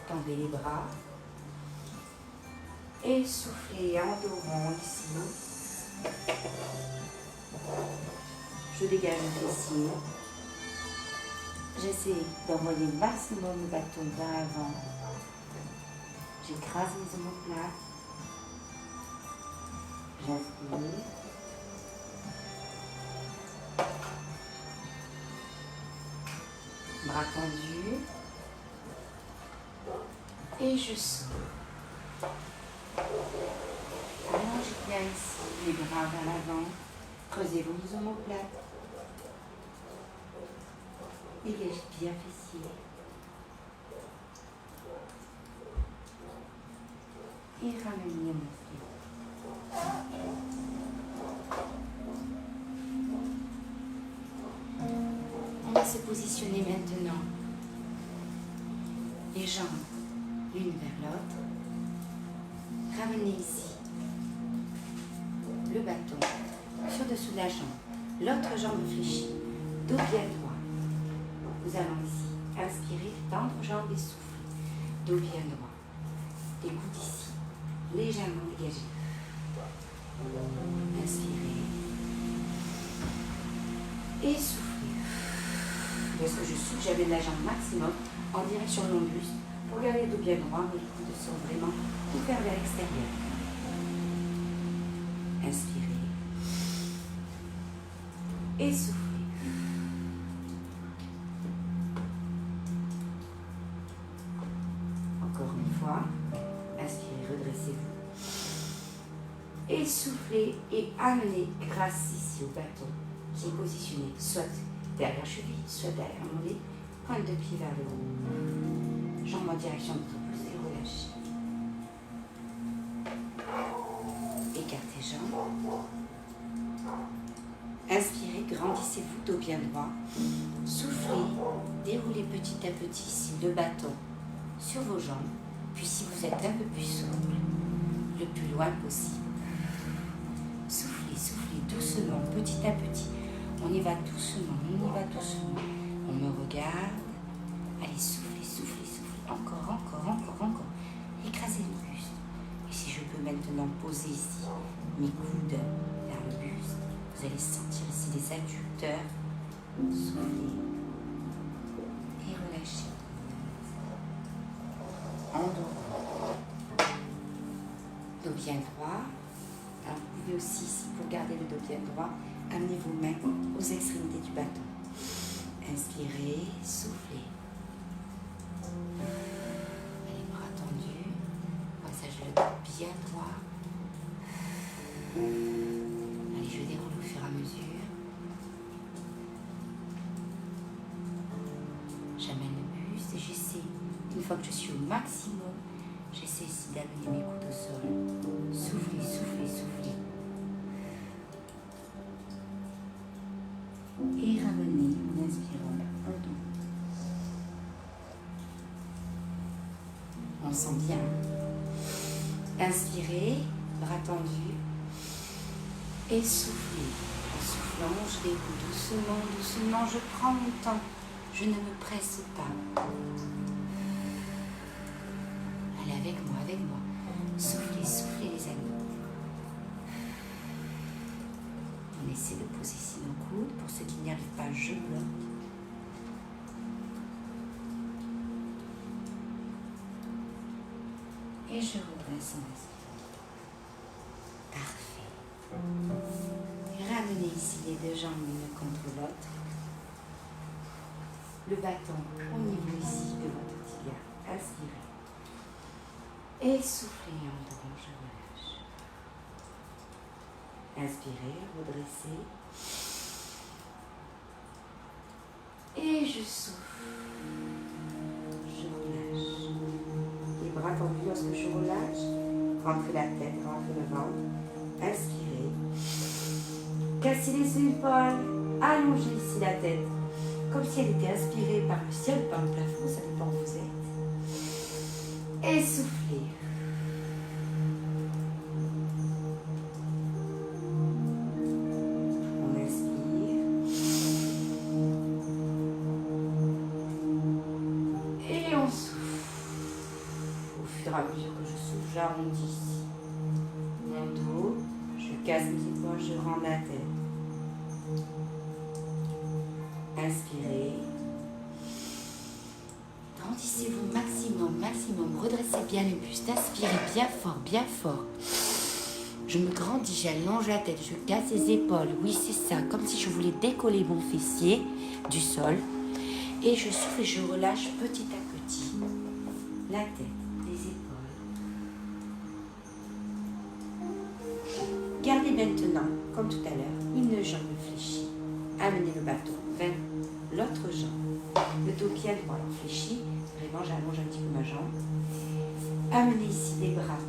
Speaker 1: Tendez les bras. Et soufflez en dos rond ici. Je dégage le fessier. J'essaie d'envoyer le maximum le bâton vers l'avant. J'écrase les omoplates. J'inspire. Bras tendus. Et je souffle. Allongez bien ici les bras vers l'avant. Creusez vos omoplates. Dégagez bien fessier. Et ramenez mon pied. On va se positionner maintenant. Les jambes l'une vers l'autre. Ramenez ici le bâton sur dessous de la jambe. L'autre jambe fléchie, dos bien droit. Nous allons ici inspirer, tendre jambe et souffler. Dos bien droit. Les coudes ici, légèrement dégagés. Inspirez. Et soufflez. Lorsque je souffle, j'amène la jambe maximum en direction de mon buste pour garder le dos bien droit, mais les coudes sont vraiment ouverts vers l'extérieur. Inspirez. Et soufflez. Encore une fois. Inspirez, redressez-vous. Et soufflez et amenez grâce ici au bâton. J'ai positionné soit derrière cheville, soit derrière mon nez, pointe de pied vers le haut. Jambe en direction de votre pouce et relâchez. Écartez jambes. Inspirez, grandissez-vous, dos bien droit. Soufflez, déroulez petit à petit ici le bâton sur vos jambes. Puis si vous êtes un peu plus souple, le plus loin possible. Soufflez, soufflez doucement, petit à petit. On y va doucement, on y va doucement. On me regarde. Allez, soufflez, soufflez, soufflez. Encore, encore, encore, encore. Écrasez le buste. Et si je peux maintenant poser ici mes coudes vers le buste, vous allez sentir ici les adducteurs. Soufflez et relâchez. En dos. Dos bien droit. Alors vous pouvez aussi, ici, pour garder le dos bien droit, amenez vos mains aux extrémités du bâton. Inspirez, soufflez. Les bras tendus. Comme ça, je le dos bien droit. Allez, je déroule au fur et à mesure. J'amène le buste et j'essaie, une fois que je suis au maximum, j'essaie ici d'amener mes coudes au sol. Soufflez, soufflez, soufflez. Et ramenez en inspirant en dos. On sent bien. Inspirez, bras tendus. Et soufflez. En soufflant, je déroule doucement, doucement. Je prends mon temps. Je ne me presse pas. Allez, avec moi, avec moi. Soufflez, soufflez les amis. On essaie de poser ici nos coudes. Pour ceux qui n'y arrivent pas, je bloque. Et je redresse en inspirant. Parfait. Et ramenez ici les deux jambes l'une contre l'autre. Le bâton au niveau ici de votre tibia. Inspirez. Et soufflez en dedans, je relâche. Inspirez, redressez. Et je souffle. Je relâche. Les bras tendus lorsque je relâche. Rentrez la tête, rentrez le ventre. Inspirez. Cassez les épaules. Allongez ici la tête. Comme si elle était inspirée par le ciel ou par le plafond, ça dépend où vous êtes. Et soufflez. On inspire. Et on souffle. Au fur et à mesure que je souffle, j'arrondis mon dos. Je casse mes épaules, je rends la tête. Inspirez. Grandissez-vous maximum, maximum. Redressez bien le buste. Inspirez bien fort, bien fort. Je me grandis, j'allonge la tête, je casse les épaules. Oui, c'est ça. Comme si je voulais décoller mon fessier du sol. Et je souffle et je relâche petit à petit la tête, les épaules. Gardez maintenant, comme tout à l'heure, une jambe fléchie. Amenez le bâton vers l'autre jambe. Le dos bien droit fléchi. Vraiment, j'allonge un petit peu ma jambe. Amenez ici les bras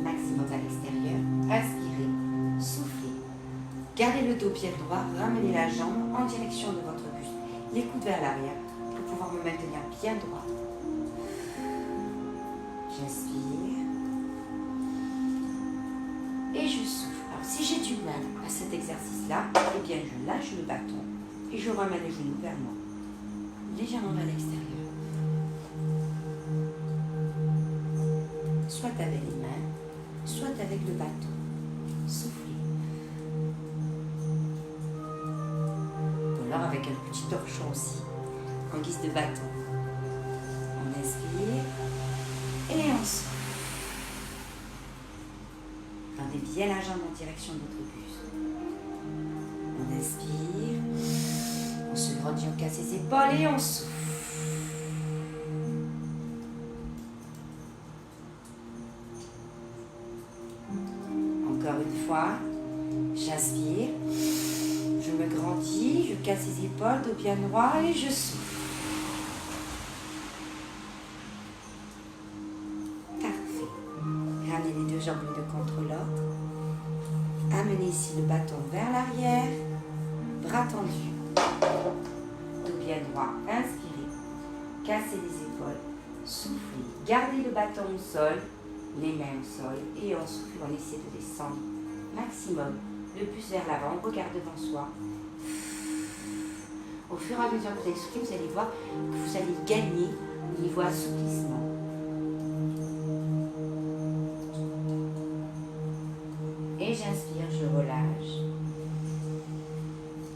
Speaker 1: maximum à l'extérieur. Inspirez, soufflez. Gardez le dos bien droit. Ramenez la jambe en direction de votre buste. Les coudes vers l'arrière pour pouvoir me maintenir bien droit. J'inspire. Et je souffle. chemin à cet exercice-là, eh bien, je lâche le bâton et je remets les genoux vers moi, légèrement vers l'extérieur. Soit avec les mains, soit avec le bâton. Soufflez. Ou alors avec un petit torchon aussi, en guise de bâton. On inspire et on souffle. Tendez bien la jambe en direction de votre buste. On inspire, on se grandit, on casse les épaules et on souffle. Encore une fois, j'inspire, je me grandis, je casse les épaules, dos bien droit et je souffle. Parfait. Ramenez les deux jambes l'une contre l'autre. Amenez ici le bâton vers l'arrière, bras tendus, dos bien droit, inspirez, cassez les épaules, soufflez, gardez le bâton au sol, les mains au sol et on souffle, on essaie de descendre maximum, le plus vers l'avant, on regarde devant soi. Au fur et à mesure que vous allez souffler, vous allez voir que vous allez gagner au niveau assouplissement. Et j'inspire, je relâche.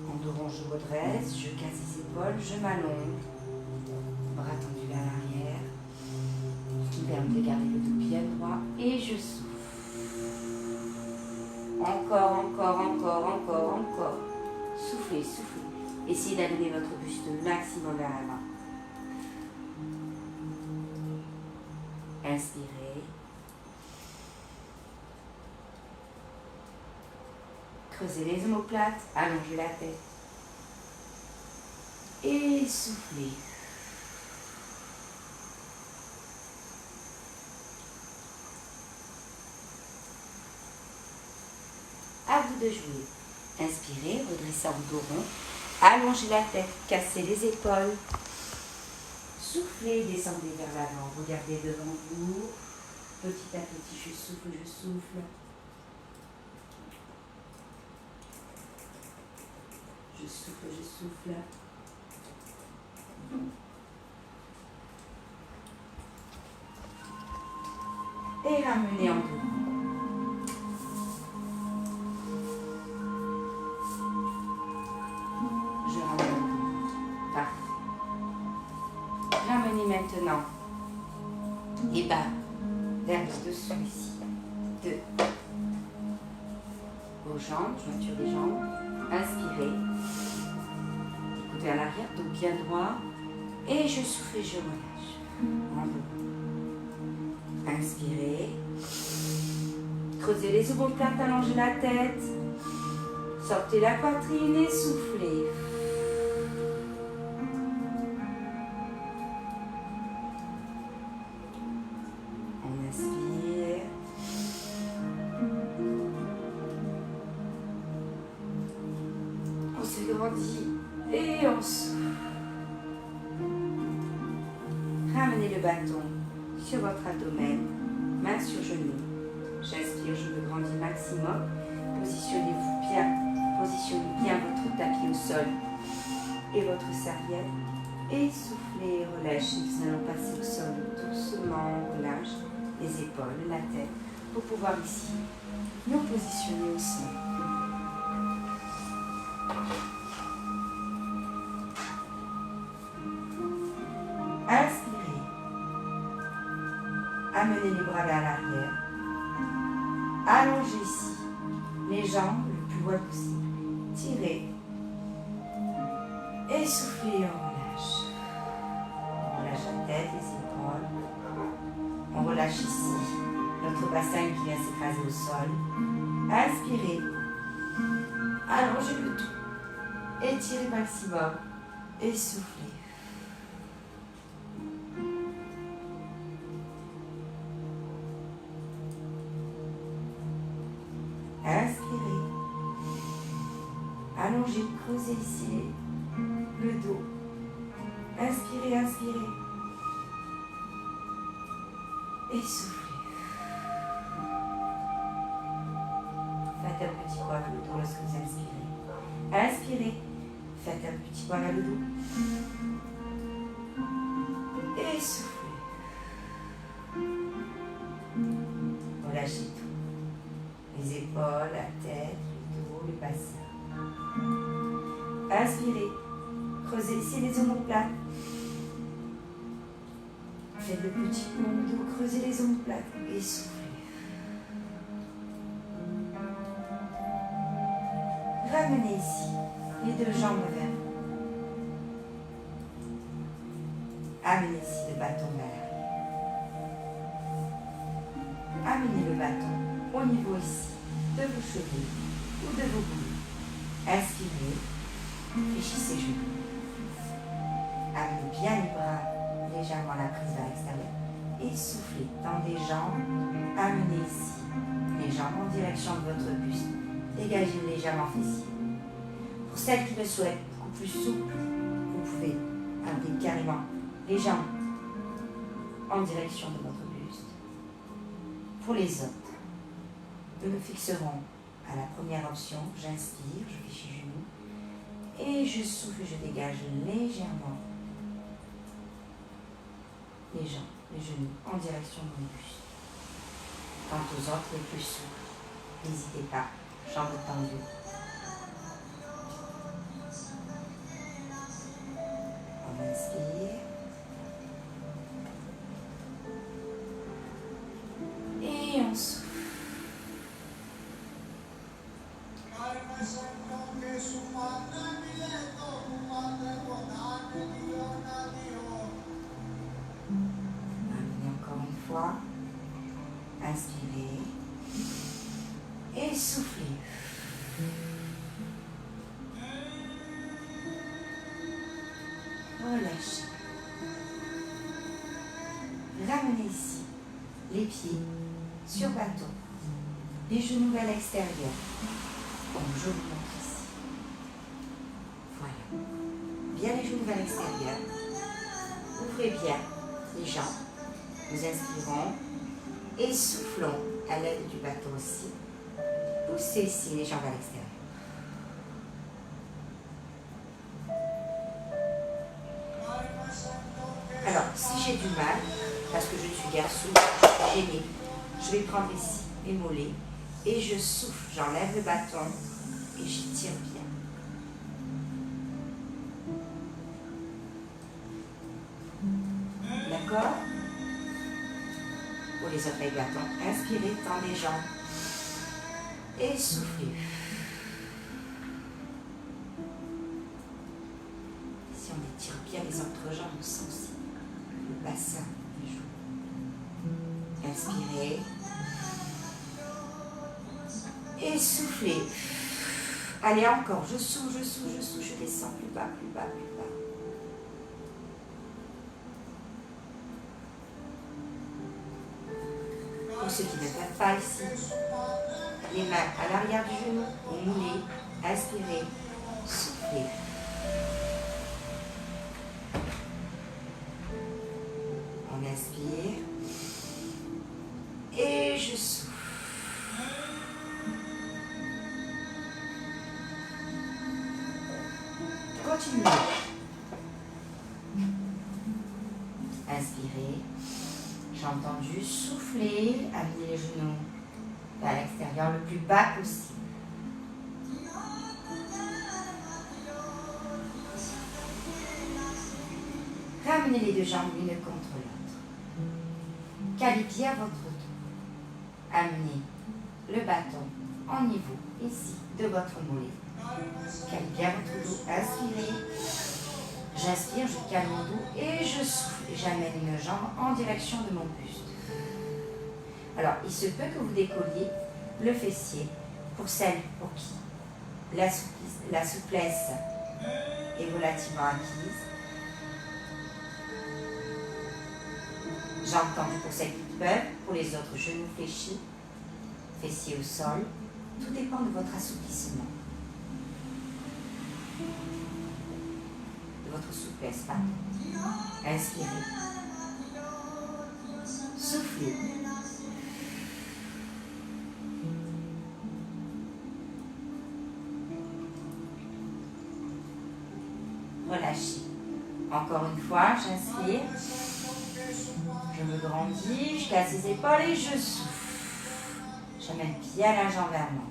Speaker 1: En dos rond, je redresse, je casse les épaules, je m'allonge. Bras tendus vers l'arrière. Qui me permet de garder le dos bien droit. Et je souffle. Encore, encore, encore, encore, encore. Soufflez, soufflez. Essayez d'amener votre buste maximum vers l'avant. Inspirez. Creusez les omoplates, allongez la tête. Et soufflez. À vous de jouer. Inspirez, redressez en dos rond. Allongez la tête, cassez les épaules. Soufflez, descendez vers l'avant. Regardez devant vous. Petit à petit, je souffle, je souffle. Je souffle, je souffle. Et ramenez en dos. Je ramène en dos. Parfait. Ramenez maintenant les bas vers le dessous ici. 2. Vos jambes, jointure des jambes. Inspirez. Vers l'arrière, dos bien droit. Et je souffle et je relâche. En dos. Inspirez. Creusez les omoplates, allongez la tête. Sortez la poitrine et soufflez. On inspire. On se grandit. Et on souffle. Ramenez le bâton sur votre abdomen, main sur genou. J'inspire, je me grandis maximum. Positionnez-vous bien. Positionnez bien votre tapis au sol et votre serviette. Et soufflez, relâchez. Nous allons passer au sol doucement. On relâche les épaules, la tête pour pouvoir ici nous positionner au sol. Inspirez. Amenez les bras vers l'arrière. Allongez ici les jambes le plus loin possible. Tirez. Et soufflez, on relâche. On relâche la tête, les épaules. On relâche ici notre bassin qui vient s'écraser au sol. Inspirez. Allongez le tout. Étirez maximum. Et soufflez. Inspirez. Allongez, creusez ici le dos. Inspirez, inspirez. Et soufflez. Faites un petit poids vers le dos lorsque vous inspirez. Inspirez. Faites un petit poids vers le dos. Et soufflez. Relâchez tout. Les épaules, la tête, le dos, le bassin. Inspirez. Creusez ici les omoplates. Faites le petit pont au dos, creusez les omoplates et soufflez. Ramenez ici les deux jambes vers vous. Amenez ici le bâton vers l'arrière. Amenez le bâton au niveau ici de vos cheveux ou de vos boules. Inspirez, fléchissez les genoux. Amenez bien les bras légèrement la prise vers l'extérieur et soufflez dans les jambes. Amenez ici les jambes en direction de votre buste. Dégagez légèrement fessier. Pour celles qui le souhaitent beaucoup plus souple, vous pouvez amener carrément les jambes en direction de votre buste. Pour les autres, nous nous fixerons à la première option. J'inspire, je fléchis les genoux et je souffle, je dégage légèrement les jambs, les genoux en direction de mon buste. Quant aux autres les plus souples, n'hésitez pas, jambes tendues. On inspire. Et on souffle. Inspirez et soufflez. Relâchez. Ramenez ici les pieds sur bâton, les genoux vers l'extérieur, comme je vous montre ici. Voilà. Bien les genoux vers l'extérieur. Ouvrez bien les jambes. Nous inspirons. Et soufflons à l'aide du bâton aussi. Poussez ici les jambes à l'extérieur. Alors, si j'ai du mal, parce que je suis garçon, je suis gênée, je vais prendre ici mes mollets et je souffle, j'enlève le bâton et j'étire bien. D'accord ? Pour les autres avec bâton, inspirez, tendez les jambes et soufflez. Si on étire bien les entrejambes, on sent aussi le bassin des joues. Inspirez et soufflez. Allez encore, je souffle, je souffle, je souffle, je descends plus bas, plus bas, plus bas. Pour ceux qui ne peuvent pas ici, les mains à l'arrière du genou, vous moulez, inspirez, soufflez. On inspire et je souffle. Continuez. Inspirez. Jambes tendues, soufflez, amenez les genoux vers l'extérieur le plus bas possible. Ramenez les deux jambes l'une contre l'autre. Calez bien votre dos. Amenez le bâton en niveau ici de votre mollet. Calez bien votre dos. Inspirez. J'inspire, je calme mon dos et je souffle. J'amène une jambe en direction de mon buste. Alors, il se peut que vous décolliez le fessier pour celles pour qui la souplesse est relativement acquise. Jambes tendues pour celles qui peuvent, pour les autres, genoux fléchis, fessiers au sol. Tout dépend de votre assouplissement. Votre souplesse, pardon. Inspirez. Soufflez. relâchez. Encore une fois, j'inspire. Je me grandis, je casse les épaules et je souffle. J'amène bien la jambe vers moi.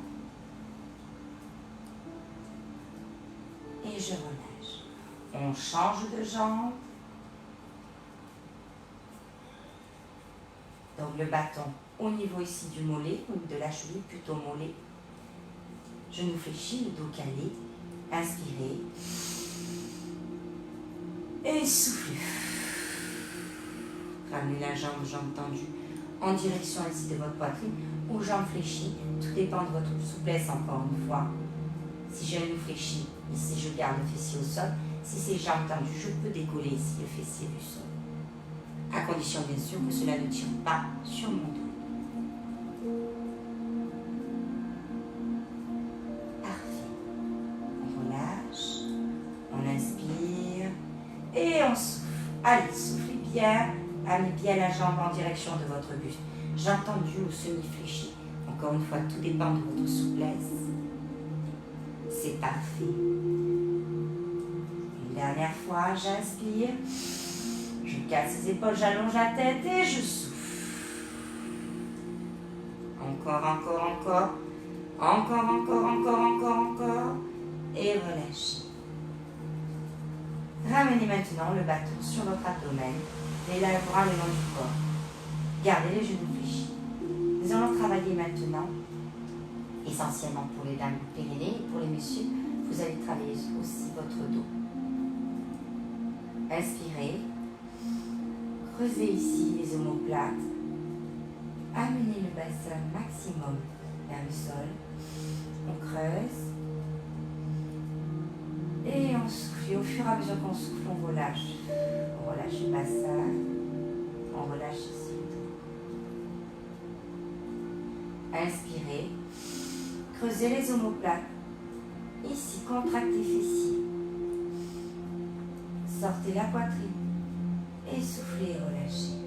Speaker 1: Et je relâche. On change de jambe. Donc le bâton au niveau ici du mollet, ou de la cheville, plutôt mollet. Genou fléchi, le dos calé. Inspirez. Et soufflez. Ramenez la jambe tendue en direction ici de votre poitrine ou jambe fléchie. Tout dépend de votre souplesse encore une fois. Si genou fléchi, ici je garde le fessier au sol. Si c'est jambes tendues, je peux décoller ici le fessier du sol. À condition bien sûr que cela ne tire pas sur mon dos. Parfait. On relâche, on inspire et on souffle. Allez, soufflez bien, amenez bien la jambe en direction de votre buste. Jambe tendue ou semi-fléchie. Encore une fois, tout dépend de votre souplesse. C'est parfait. Une dernière fois, j'inspire. Je casse les épaules, j'allonge la tête et je souffle. Encore. Encore. Et relâchez. Ramenez maintenant le bâton sur votre abdomen et les bras le long du corps. Gardez les genoux fléchis. Nous allons travailler maintenant, essentiellement pour les dames du périnée et pour les messieurs, vous allez travailler aussi votre dos. Inspirez. Creusez ici les omoplates. Amenez le bassin maximum vers le sol. On creuse. Et on souffle. Et au fur et à mesure qu'on souffle, on relâche. On relâche le bassin. On relâche ici le dos. Inspirez. Creusez les omoplates. Ici, contractez fessiers. Sortez la poitrine. Et soufflez et relâchez.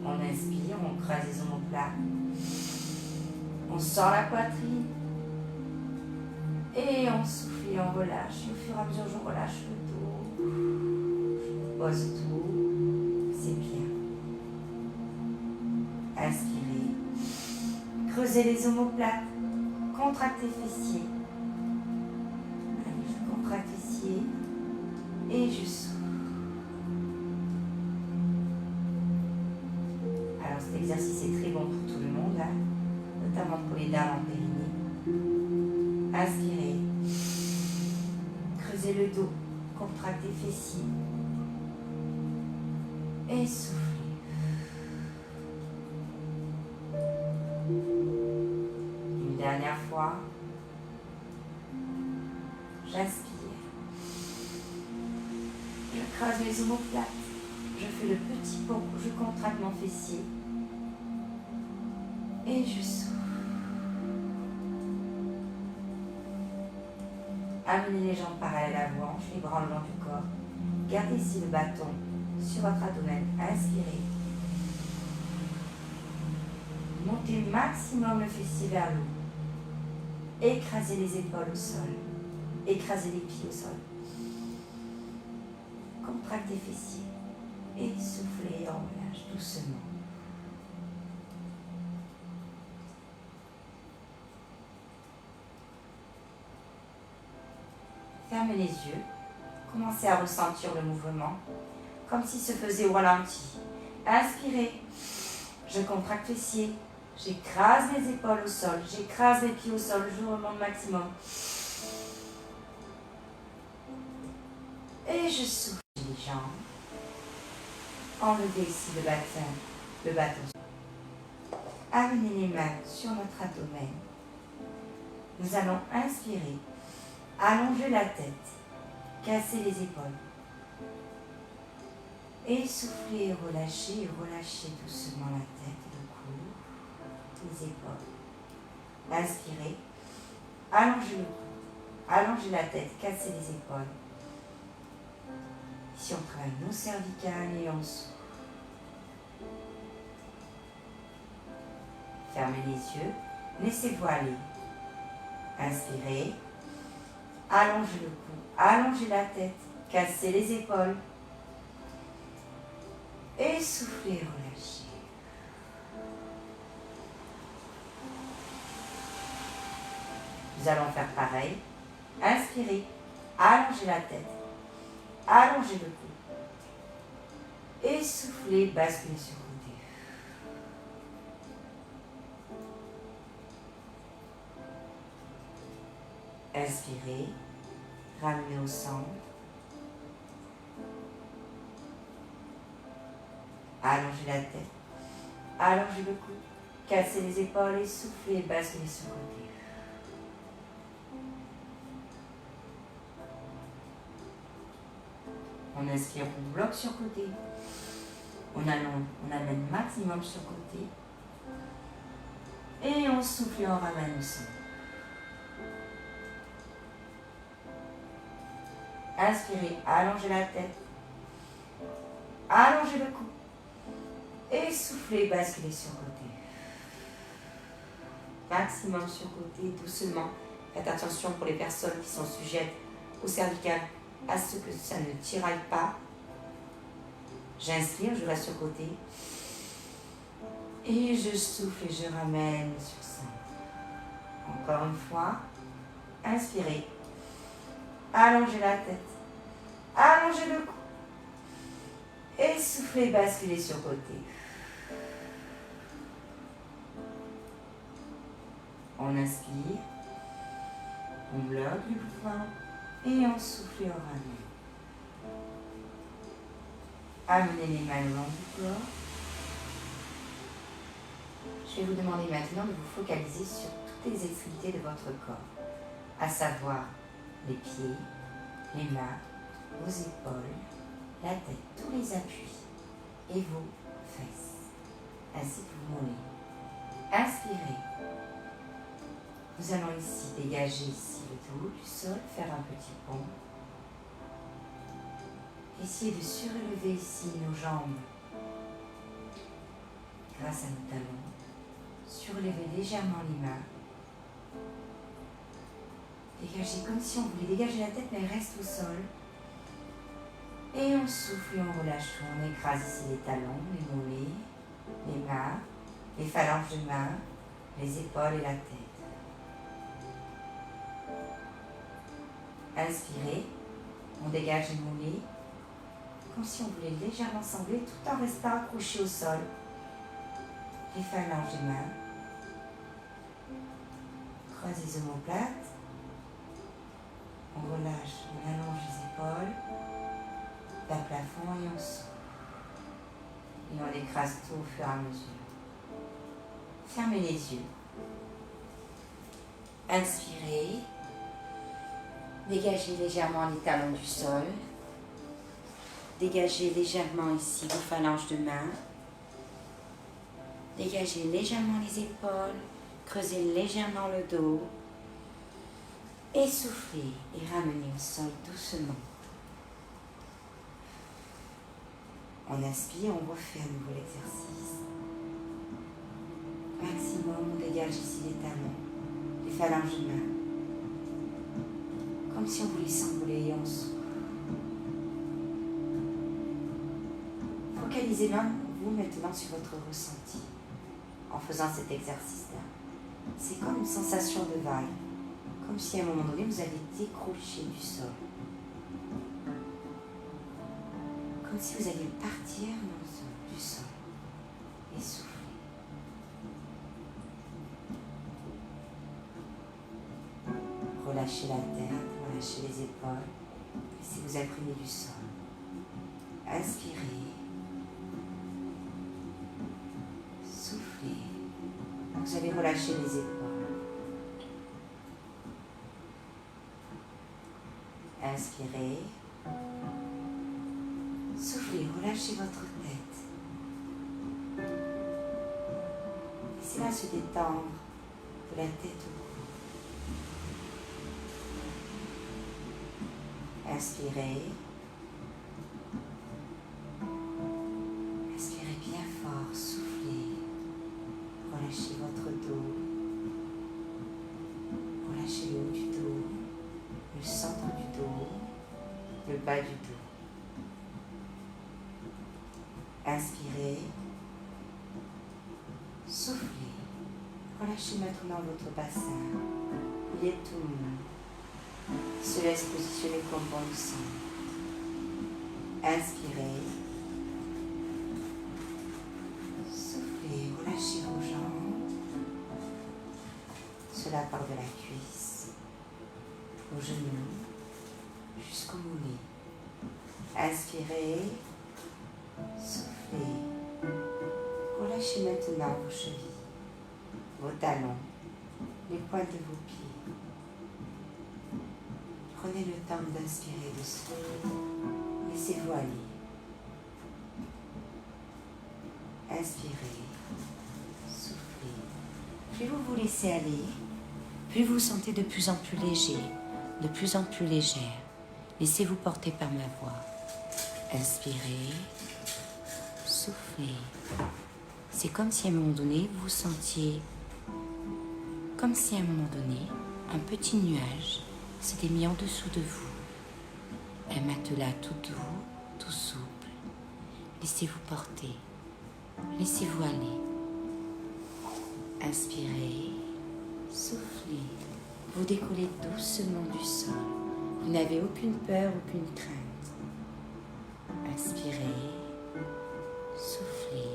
Speaker 1: On inspire, on creuse les omoplates. On sort la poitrine. Et on souffle et on relâche. Et au fur et à mesure, je relâche le dos. Je pose tout. C'est bien. Inspirez. Creusez les omoplates. Contractez fessiers. Allez, je contracte fessiers. Et je souffle. Alors cet exercice est très bon pour tout le monde, hein, notamment pour les dames en périnée. Inspirez. Creusez le dos. Contractez fessiers. Et soufflez. Une dernière fois. J'inspire. Je creuse mes omoplates. Je fais le petit pont. Je contracte mon fessier. Et je souffle. Amenez les jambes parallèles à vous, hanches, les bras le long du corps. Gardez ici le bâton sur votre abdomen. Inspirez. Montez maximum le fessier vers le haut. Écrasez les épaules au sol. Écrasez les pieds au sol. Contractez les fessiers. Et soufflez et on relâche doucement. Fermez les yeux. Commencez à ressentir le mouvement, comme s'il se faisait au ralenti. Inspirez. Je contracte les fessiers. J'écrase les épaules au sol. J'écrase les pieds au sol. Je remonte maximum. Et je souffle les jambes. Enlevez ici le bâton. Amenez les mains sur notre abdomen. Nous allons inspirer. Allonger la tête. Casser les épaules. Et souffler et relâcher doucement la tête, le cou, les épaules. Inspirez. Allongez le cou. Allongez la tête, cassez les épaules. Ici, on travaille nos cervicales et on souffle. Fermez les yeux. Laissez-vous aller. Inspirez. Allongez le cou, allongez la tête, cassez les épaules. Et soufflez, relâchez. Nous allons faire pareil. Inspirez, allongez la tête, allongez le cou. Et soufflez, basculez sur le côté. Inspirez, ramenez au centre. Allongez la tête, allongez le cou, cassez les épaules et soufflez, basculez sur le côté. On inspire, on bloque sur le côté. On amène maximum sur le côté. Et on souffle et on ramène au centre. Inspirez, allongez la tête. Allongez le cou. Et soufflez, basculez sur le côté. Maximum sur le côté, doucement. Faites attention pour les personnes qui sont sujettes au cervical à ce que ça ne tiraille pas. J'inspire, je reste sur le côté. Et je souffle et je ramène sur ça. Encore une fois. Inspirez. Allongez la tête. Allongez le cou. Et soufflez, basculez sur le côté. On inspire. On bloque le mouvement. Et on souffle et on ramène. Amenez les mains le long du corps. Je vais vous demander maintenant de vous focaliser sur toutes les extrémités de votre corps, à savoir les pieds, les mains, vos épaules, la tête, tous les appuis et vos fesses, ainsi que vos mollets. Inspirez. Nous allons ici dégager ici le dos du sol, faire un petit pont. Essayez de surélever ici nos jambes grâce à nos talons. Surélevez légèrement les mains. Dégagez comme si on voulait dégager la tête, mais elle reste au sol. Et on souffle et on relâche tout. On écrase ici les talons, les mollets, les mains, les phalanges de main, les épaules et la tête. Inspirez, on dégage les mollets, comme si on voulait légèrement sangler tout en restant accroché au sol. Les phalanges des mains, croisez les omoplates, on relâche, on allonge les épaules, bas plafond et on souffle. Et on écrase tout au fur et à mesure. Fermez les yeux. Inspirez. Dégagez légèrement les talons du sol. Dégagez légèrement ici vos phalanges de main. Dégagez légèrement les épaules. Creusez légèrement le dos. Et soufflez et ramenez au sol doucement. On inspire, on refait à nouveau l'exercice. Maximum, on dégage ici les talons, les phalanges de main. Comme si on voulait s'envoler et on souffle. Focalisez-vous maintenant sur votre ressenti en faisant cet exercice-là. C'est comme une sensation de vague, comme si à un moment donné vous alliez décrocher du sol. Comme si vous alliez partir du sol et souffler. Relâchez la tête, relâchez les épaules. Laissez vous imprégner du sol. Inspirez. Soufflez. Vous allez relâcher les épaules. Inspirez. Soufflez, relâchez votre tête. Laissez-la se détendre de la tête au cou. Inspirez. Inspirez bien fort, soufflez. Relâchez votre dos. bas du dos. Inspirez. Soufflez. Relâchez maintenant votre bassin. Il est tout mou. Se laisse positionner comme bon le semble. Inspirez. Soufflez. Relâchez vos jambes. Cela part de la cuisse au genou jusqu'au mollet. Inspirez. Soufflez. Relâchez maintenant vos chevilles, vos talons, les pointes de vos pieds. Prenez le temps d'inspirer, de souffler. Laissez-vous aller. Inspirez. Soufflez. Plus vous vous laissez aller, plus vous vous sentez de plus en plus léger, de plus en plus légère. Laissez-vous porter par ma voix. Inspirez. Soufflez. C'est comme si à un moment donné, vous sentiez, comme si à un moment donné, un petit nuage s'était mis en dessous de vous. Un matelas tout doux, tout souple. Laissez-vous porter. Laissez-vous aller. Inspirez. Soufflez. Vous décollez doucement du sol. Vous n'avez aucune peur, aucune crainte. Inspirez. Soufflez.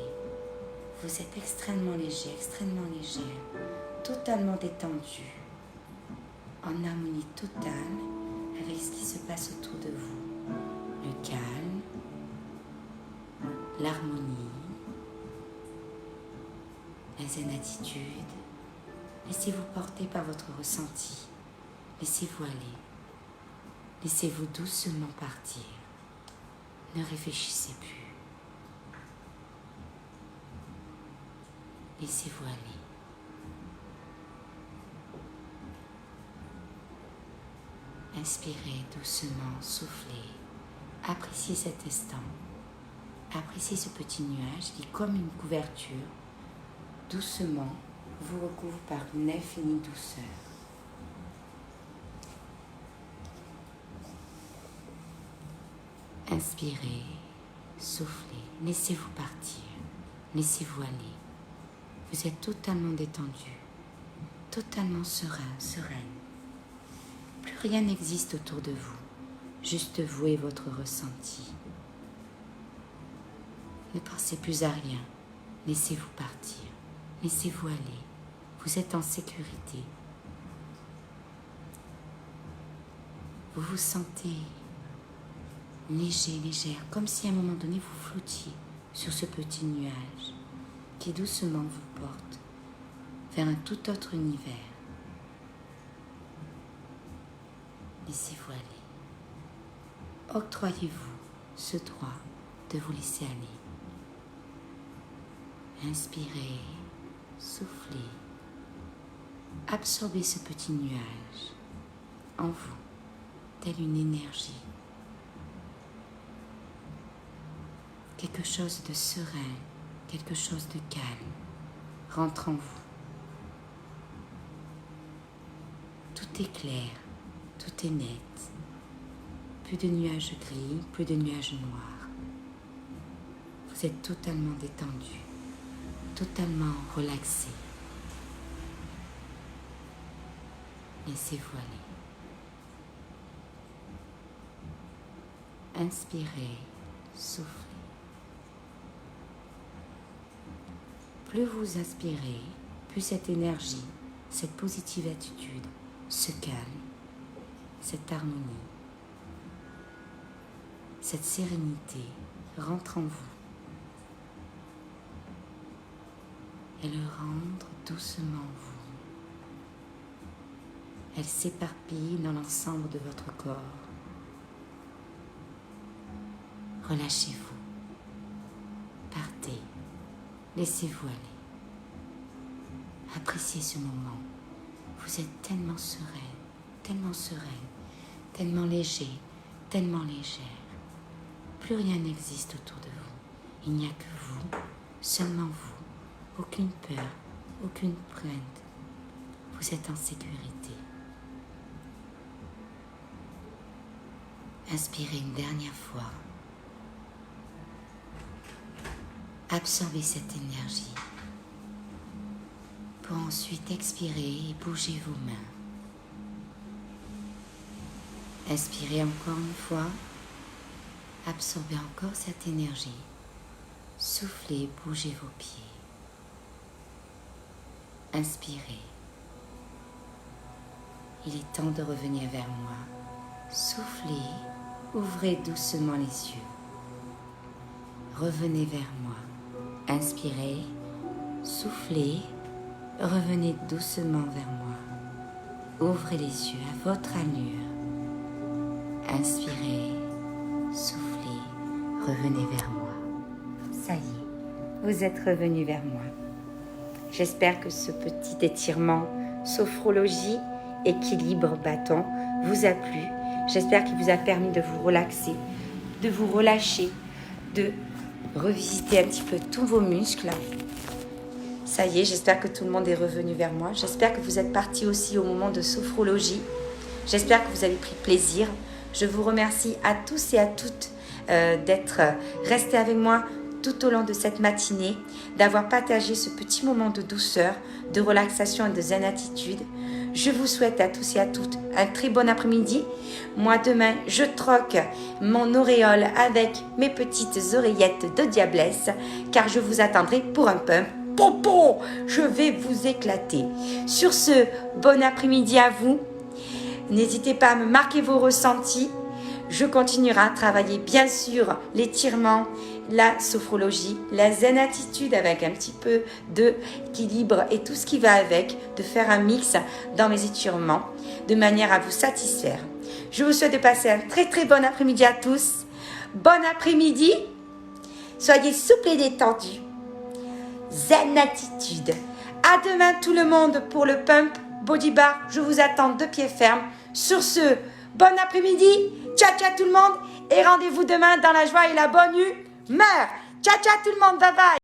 Speaker 1: Vous êtes extrêmement léger, extrêmement légère, totalement détendu, en harmonie totale avec ce qui se passe autour de vous. Le calme, l'harmonie, la zen attitude. Laissez-vous porter par votre ressenti. Laissez-vous aller. Laissez-vous doucement partir. Ne réfléchissez plus. Laissez-vous aller. Inspirez doucement, soufflez. Appréciez cet instant. Appréciez ce petit nuage qui, comme une couverture, doucement vous recouvre par une infinie douceur. Inspirez, soufflez, laissez-vous partir, laissez-vous aller. Vous êtes totalement détendu, totalement serein, sereine. Plus rien n'existe autour de vous, juste vous et votre ressenti. Ne pensez plus à rien, laissez-vous partir, laissez-vous aller. Vous êtes en sécurité. Vous vous sentez léger, légère, comme si à un moment donné vous flottiez sur ce petit nuage qui doucement vous porte vers un tout autre univers. Laissez-vous aller. Octroyez-vous ce droit de vous laisser aller. Inspirez, soufflez, absorbez ce petit nuage en vous, telle une énergie. Quelque chose de serein, quelque chose de calme rentre en vous. Tout est clair, tout est net. Plus de nuages gris, plus de nuages noirs. Vous êtes totalement détendu, totalement relaxé. Laissez-vous aller. Inspirez, soufflez. Plus vous inspirez, plus cette énergie, cette positive attitude se calme, cette harmonie, cette sérénité rentre en vous. Elle rentre doucement en vous. Elle s'éparpille dans l'ensemble de votre corps. Relâchez-vous. Partez. Laissez-vous aller. Appréciez ce moment. Vous êtes tellement sereine, tellement léger, tellement légère. Plus rien n'existe autour de vous. Il n'y a que vous, seulement vous. Aucune peur, aucune crainte. Vous êtes en sécurité. Inspirez une dernière fois. Absorbez cette énergie pour ensuite expirer et bouger vos mains. Inspirez encore une fois. Absorbez encore cette énergie. Soufflez, bougez vos pieds. Inspirez. Il est temps de revenir vers moi. Soufflez, ouvrez doucement les yeux. Revenez vers moi. Inspirez, soufflez, revenez doucement vers moi. Ouvrez les yeux à votre allure. Inspirez, soufflez, revenez vers moi. Ça y est, vous êtes revenu vers moi. J'espère que ce petit étirement sophrologie, équilibre, bâton vous a plu. J'espère qu'il vous a permis de vous relaxer, de vous relâcher, de revisiter un petit peu tous vos muscles. Ça y est, j'espère que tout le monde est revenu vers moi. J'espère que vous êtes partis aussi au moment de sophrologie. J'espère que vous avez pris plaisir. Je vous remercie à tous et à toutes d'être restés avec moi tout au long de cette matinée, d'avoir partagé ce petit moment de douceur, de relaxation et de zen attitude. Je vous souhaite à tous et à toutes un très bon après-midi. Moi, demain, je troque mon auréole avec mes petites oreillettes de diablesse, car je vous attendrai pour un pump. Popo, je vais vous éclater. Sur ce, bon après-midi à vous. N'hésitez pas à me marquer vos ressentis. Je continuerai à travailler bien sûr l'étirement, la sophrologie, la zen attitude avec un petit peu d'équilibre et tout ce qui va avec, de faire un mix dans mes étirements de manière à vous satisfaire. Je vous souhaite de passer un très très bon après-midi à tous. Bon après-midi. Soyez souples et détendus. Zen attitude. À demain tout le monde pour le pump body bar. Je vous attends de pied ferme. Sur ce, bon après-midi. Ciao ciao tout le monde et rendez-vous demain dans la joie et la bonne humeur. Ciao ciao tout le monde, bye bye.